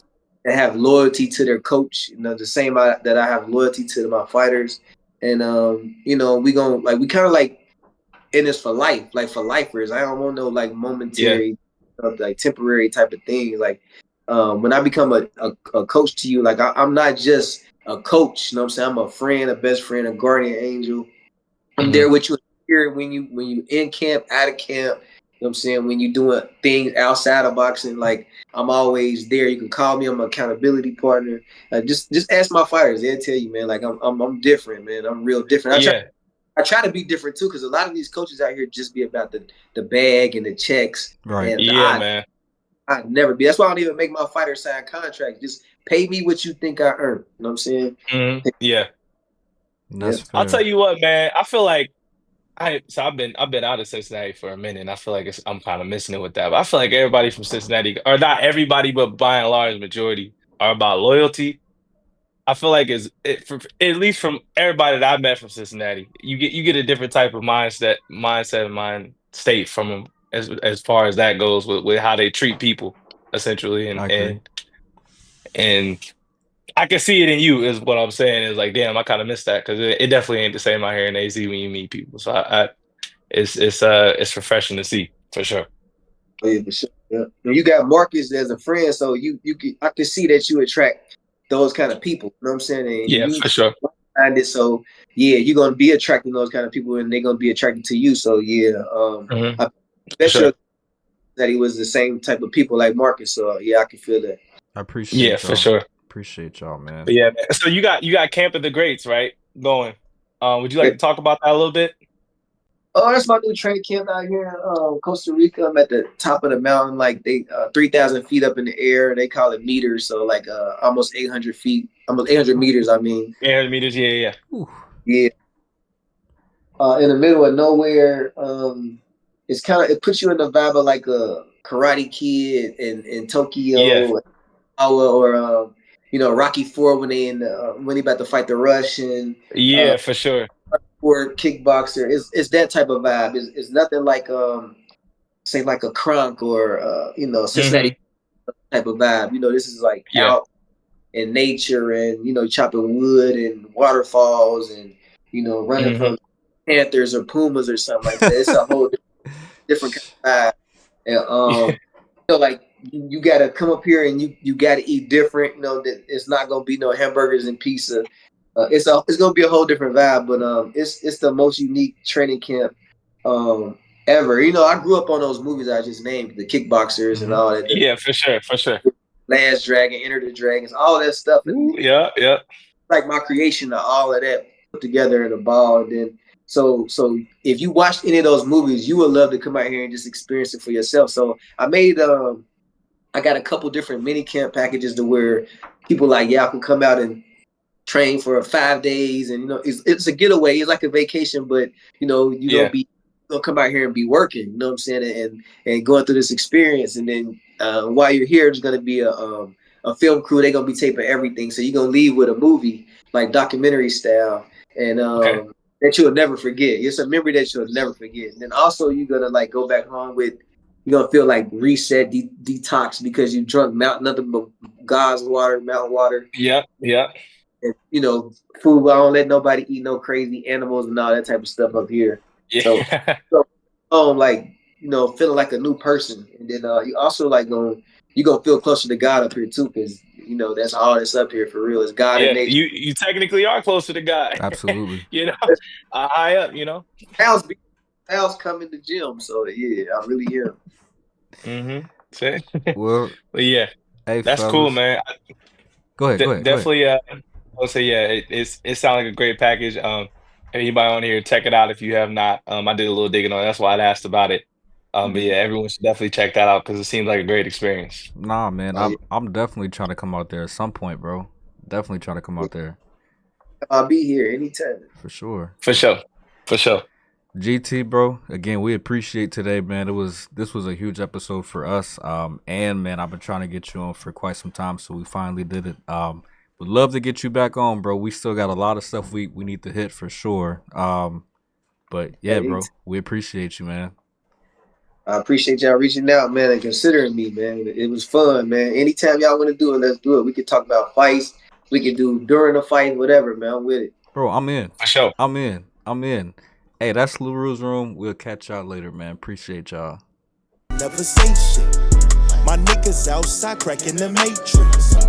that have loyalty to their coach. You know, the same that I have loyalty to my fighters, and you know, we kind of like in this for life, like for lifers. I don't want no like momentary, like temporary type of thing. Like when I become a coach to you, like I'm not just a coach. You know what I'm saying? I'm a friend, a best friend, a guardian angel. I'm there with you here when you in camp, out of camp. You know what I'm saying? When you doing things outside of boxing, like I'm always there. You can call me. I'm an accountability partner. Just ask my fighters. They'll tell you, man. Like I'm different, man. I'm real different. I try to be different too, because a lot of these coaches out here just be about the bag and the checks. Right. And man. I'd never be. That's why I don't even make my fighters sign contracts. Just pay me what you think I earn. You know what I'm saying? Yeah. That's fair. I'll tell you what, man. I feel like I've been out of Cincinnati for a minute, and I feel like I'm kind of missing it with that. But I feel like everybody from Cincinnati, or not everybody, but by and large, majority are about loyalty. I feel like at least from everybody that I've met from Cincinnati, you get a different type of mindset and mind state from them as far as that goes with how they treat people essentially, I agree. and I can see it in you is what I'm saying is like, damn, I kind of missed that because it definitely ain't the same out here in AZ when you meet people. So it's refreshing to see for sure. Oh, yeah, for sure. Yeah. And you got Marcus as a friend, so I can see that you attract those kind of people. You know what I'm saying? And Yeah, for sure. It, so yeah, you're gonna be attracting those kind of people, and they're gonna be attracted to you. So yeah, I bet you that he was the same type of people like Marcus. So yeah, I can feel that. I appreciate y'all. For sure. Appreciate y'all, man. But yeah, man. So you got Camp of the Greats, right? Going. Would you like to talk about that a little bit? Oh, that's my new training camp out here in Costa Rica. I'm at the top of the mountain, like they 3,000 feet up in the air. They call it meters, so like almost 800 feet, almost 800 meters. I mean, 800 meters. Yeah. Yeah. In the middle of nowhere. It puts you in the vibe of like a Karate Kid in Tokyo, or you know, Rocky IV when he about to fight the Russian. Yeah, for sure. Or kickboxer, it's that type of vibe. It's nothing like say like a Crunk or you know, Cincinnati type of vibe. You know, this is like out in nature and you know, chopping wood and waterfalls and you know, running from panthers or pumas or something like that. It's a whole different kind of vibe. And you know, like you gotta come up here and you gotta eat different. You know, that it's not gonna be no hamburgers and pizza. It's gonna be a whole different vibe, but it's the most unique training camp ever. You know, I grew up on those movies I just named, the Kickboxers and all that. Yeah, for sure. Last Dragon, Enter the Dragons, all that stuff. Yeah. Like my creation of all of that put together in a ball. And then so if you watched any of those movies, you would love to come out here and just experience it for yourself. So I made I got a couple different mini camp packages to where people like y'all can come out and train for 5 days, and you know it's a getaway. It's like a vacation, but you know you're gonna come out here and be working. You know what I'm saying, and going through this experience, and then while you're here, there's gonna be a film crew. They're gonna be taping everything, so you're gonna leave with a movie like documentary style, and that you'll never forget. It's a memory that you'll never forget. And then also you're gonna like go back home with. You're gonna feel like reset, detox because you drunk nothing but God's water, mountain water. Yeah. And, you know, food. I don't let nobody eat no crazy animals and all that type of stuff up here. Yeah. So like, you know, feeling like a new person, and then you also like you gonna feel closer to God up here too, because you know that's all that's up here for real is God and nature. You technically are closer to God. Absolutely. You know, high up. You know, Al's come in the gym, so yeah, I really am. Well, but yeah, hey, that's fellas. cool, man. Go ahead. Definitely. I'll say it sounds like a great package. Anybody on here, check it out if you have not. I did a little digging on it. That's why I asked about it. But yeah, everyone should definitely check that out because it seems like a great experience. Nah, man, I'm definitely trying to come out there at some point, bro. Definitely trying to come out there. I'll be here anytime. For sure. GT, bro. Again, we appreciate today, man. This was a huge episode for us. And man, I've been trying to get you on for quite some time, so we finally did it. Would love to get you back on, bro. We still got a lot of stuff we need to hit for sure. But yeah, bro, we appreciate you, man. I appreciate y'all reaching out, man, and considering me, man. It was fun, man. Anytime y'all want to do it, let's do it. We could talk about fights. We could do during the fight, whatever, man. I'm with it. Bro, I'm in. For sure. I'm in. Hey, that's LaRue's room. We'll catch y'all later, man. Appreciate y'all. Never say shit. My niggas outside cracking the matrix.